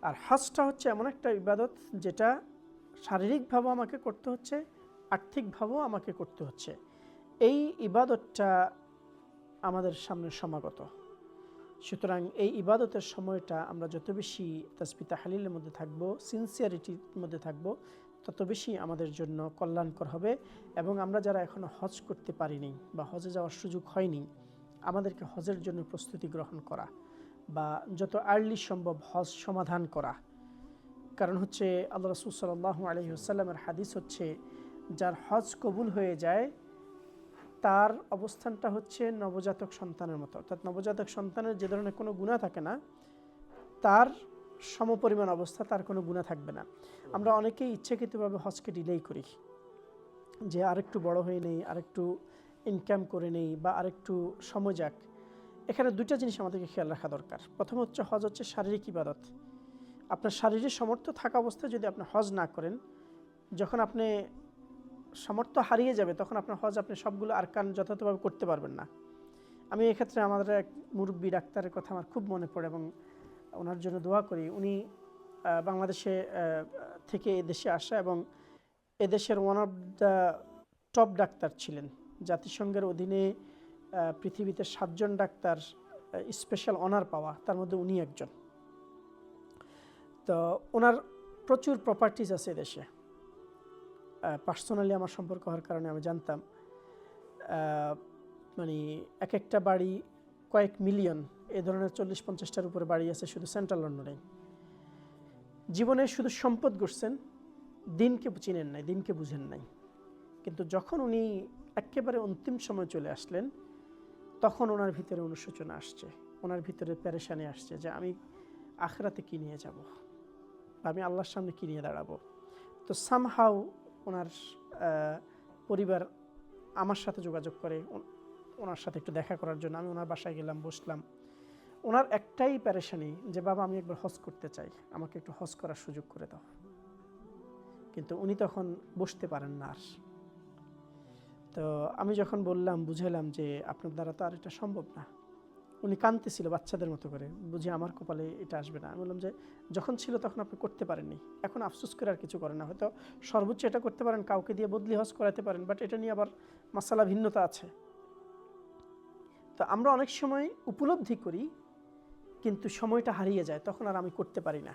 আর হজটা হচ্ছে এমন একটা ইবাদত যেটা শারীরিকভাবেও আমাকে করতে হচ্ছে, আর্থিকভাবেও আমাকে করতে হচ্ছে। এই ইবাদতটা আমাদের সামনে সমাগত। সুতরাং এই ইবাদতের সময়টা আমরা যত বেশি তাসবিহ তাহলিলের মধ্যে থাকবো, সিনসিয়ারিটির মধ্যে থাকবো, তত বেশি আমাদের জন্য কল্যাণকর হবে। এবং আমরা যারা এখনও হজ করতে পারিনি বা হজে যাওয়ার সুযোগ হয়নি, আমাদেরকে হজের জন্য প্রস্তুতি গ্রহণ করা বা যত আর্লি সম্ভব হজ সমাধান করা। কারণ হচ্ছে আল্লাহ রাসূল সাল্লাল্লাহু আলাইহি ওয়াসাল্লামের হাদিস হচ্ছে, যার হজ কবুল হয়ে যায় তার অবস্থানটা হচ্ছে নবজাতক সন্তানের মতো। অর্থাৎ নবজাতক সন্তানের যে ধরনের কোনো গুনাহ থাকে না, তার সমপরিমাণ অবস্থা, তার কোনো গুনাহ থাকবে না। আমরা অনেকেই ইচ্ছাকৃতভাবে হজকে ডিলেই করি, যে আরেকটু বড় হয়ে নেই, আরেকটু ইনকাম করে নেই, বা আরেকটু সময় যাক। এখানে দুইটা জিনিস আমাদেরকে খেয়াল রাখা দরকার। প্রথম হচ্ছে হজ হচ্ছে শারীরিক ইবাদত। আপনার শারীরিক সামর্থ্য থাকা অবস্থায় যদি আপনি হজ না করেন, যখন আপনি সামর্থ্য হারিয়ে যাবে তখন আপনার হজ আপনি সবগুলো আরকান যথাযথভাবে করতে পারবেন না। আমি এক্ষেত্রে আমাদের এক মুরব্বী ডাক্তারের কথা আমার খুব মনে পড়ে এবং ওনার জন্য দোয়া করি। উনি বাংলাদেশে থেকে এদেশে আসা এবং এদেশের one of the top doctor ছিলেন। জাতিসংঘের অধীনে পৃথিবীতে 7 জন ডাক্তার স্পেশাল অনার পাওয়া, তার মধ্যে উনি একজন। তো ওনার প্রচুর প্রপার্টিজ আছে দেশে। পার্সোনালি আমার সম্পর্ক হওয়ার কারণে আমি জানতাম, মানে এক একটা বাড়ি কয়েক মিলিয়ন, এ ধরনের 40-50টার উপরে বাড়ি আছে শুধু সেন্ট্রাল লন্ডনে। জীবনে শুধু সম্পদ গড়ছেন, দিনকে চিনেন নাই, দিনকে বুঝেন নাই। কিন্তু যখন উনি একেবারে অন্তিম সময় চলে আসলেন, তখন ওনার ভিতরে অনুশোচনা আসছে, ওনার ভিতরে পেরেশানি আসছে যে আমি আখিরাতে কী নিয়ে যাব, আমি আল্লাহর সামনে কী নিয়ে দাঁড়াবো। তো সামহাউ ওনার পরিবার আমার সাথে যোগাযোগ করে ওনার সাথে একটু দেখা করার জন্য। আমি ওনার বাসায় গেলাম, বসলাম। ওনার একটাই পেরেশানি যে বাবা আমি একবার হজ করতে চাই, আমাকে একটু হজ করার সুযোগ করে দাও। কিন্তু উনি তখন বসতে পারেন না আর। তো আমি যখন বললাম, বুঝাইলাম যে আপনার দ্বারা তো আর এটা সম্ভব না, উনি কাঁদতেছিল বাচ্চাদের মতো করে, বুঝে আমার কপালে এটা আসবে না। আমি বললাম যে যখন ছিল তখন আপনি করতে পারেননি, এখন আফসোস করে আর কিছু করেন না। হয়তো সর্বোচ্চ এটা করতে পারেন, কাউকে দিয়ে বদলি হজ করাতে পারেন, বাট এটা নিয়ে আবার মাসালা ভিন্নতা আছে। তো আমরা অনেক সময় উপলব্ধি করি কিন্তু সময়টা হারিয়ে যায়, তখন আর আমি করতে পারি না,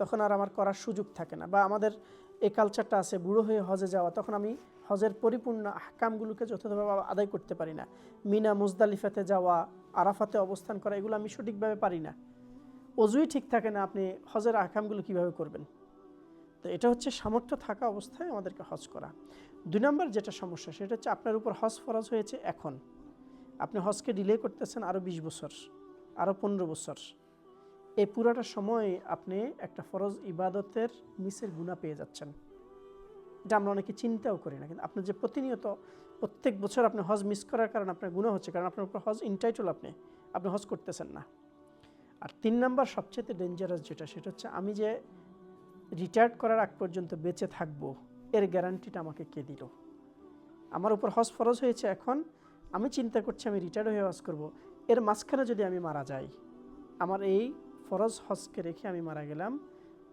তখন আর আমার করার সুযোগ থাকে না। বা আমাদের এই কালচারটা আছে বুড়ো হয়ে হজে যাওয়া, তখন আমি হজের পরিপূর্ণ আহকামগুলোকে যথাযথভাবে আদায় করতে পারি না। মিনা মুজদালিফাতে যাওয়া, আরাফাতে অবস্থান করা, এগুলো আমি সঠিকভাবে পারি না। অজুই ঠিক থাকে না, আপনি হজের আহকামগুলো কিভাবে করবেন? তো এটা হচ্ছে সামর্থ্য থাকা অবস্থায় আমাদেরকে হজ করা। 2 নম্বর যেটা সমস্যা, সেটা হচ্ছে আপনার উপর হজ ফরজ হয়েছে এখন, আপনি হজকে ডিলে করতেছেন আরও 20 বছর, আরও 15 বছর। এই পুরাটা সময় আপনি একটা ফরজ ইবাদতের মিসের গুনাহ পেয়ে যাচ্ছেন। এটা আমরা অনেকে চিন্তাও করি না। কিন্তু আপনার যে প্রতিনিয়ত প্রত্যেক বছর আপনি হজ মিস করার কারণে আপনার গুনাহ হচ্ছে, কারণ আপনার উপর হজ ইনটাইটল, আপনি হজ করতেছেন না। আর 3 নম্বর সবচেয়ে ডেঞ্জারাস যেটা, সেটা হচ্ছে আমি যে রিটায়ার্ড করার আগ পর্যন্ত বেঁচে থাকবো, এর গ্যারান্টিটা আমাকে কে দিল? আমার উপর হজ ফরজ হয়েছে এখন, আমি চিন্তা করছি আমি রিটায়ার্ড হয়ে হজ করব, এর মাঝখানে যদি আমি মারা যাই, আমার এই ফরজ হজকে রেখে আমি মারা গেলাম,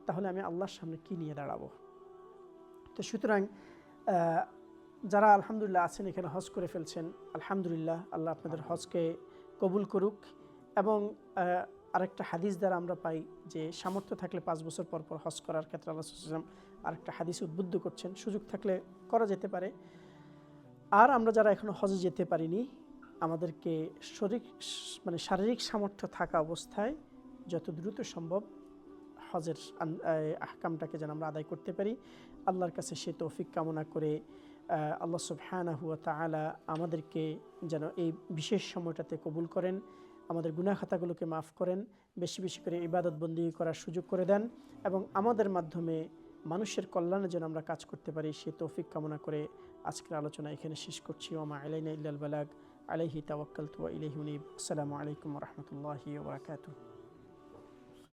তাহলে আমি আল্লাহর সামনে কি নিয়ে দাঁড়াবো? তো সুতরাং যারা আলহামদুলিল্লাহ আছেন, এখানে হজ করে ফেলছেন, আলহামদুলিল্লাহ, আল্লাহ আপনাদের হজকে কবুল করুক। এবং আরেকটা হাদিস দ্বারা আমরা পাই যে সামর্থ্য থাকলে 5 বছর পর পর হজ করার ক্ষেত্রে আল্লাহ সাল্লাল্লাহু আলাইহি ওয়াসাল্লাম আরেকটা হাদিস উদ্বুদ্ধ করছেন, সুযোগ থাকলে করা যেতে পারে। আর আমরা যারা এখনো হজে যেতে পারিনি, আমাদেরকে শারীরিক সামর্থ্য থাকা অবস্থায় যত দ্রুত সম্ভব হজের আহকামটাকে যেন আমরা আদায় করতে পারি, আল্লাহর কাছে সে তৌফিক কামনা করে আল্লাহ সুবহানাহু ওয়া তাআলা আমাদেরকে যেন এই বিশেষ সময়টাতে কবুল করেন, আমাদের গুনাহ খাতাগুলোকে মাফ করেন, বেশি বেশি করে ইবাদত বন্দি করার সুযোগ করে দেন এবং আমাদের মাধ্যমে মানুষের কল্যাণে যেন আমরা কাজ করতে পারি সে তৌফিক কামনা করে আজকের আলোচনা এখানে শেষ করছি। ওয়া মা আলাইনা ইল্লাল বালাগ, আলাইহি তাওয়াক্কালতু ওয়া ইলাইহি উনীব। আসসালামু আলাইকুম ওয়া রাহমাতুল্লাহি ওয়া বারাকাতুহু।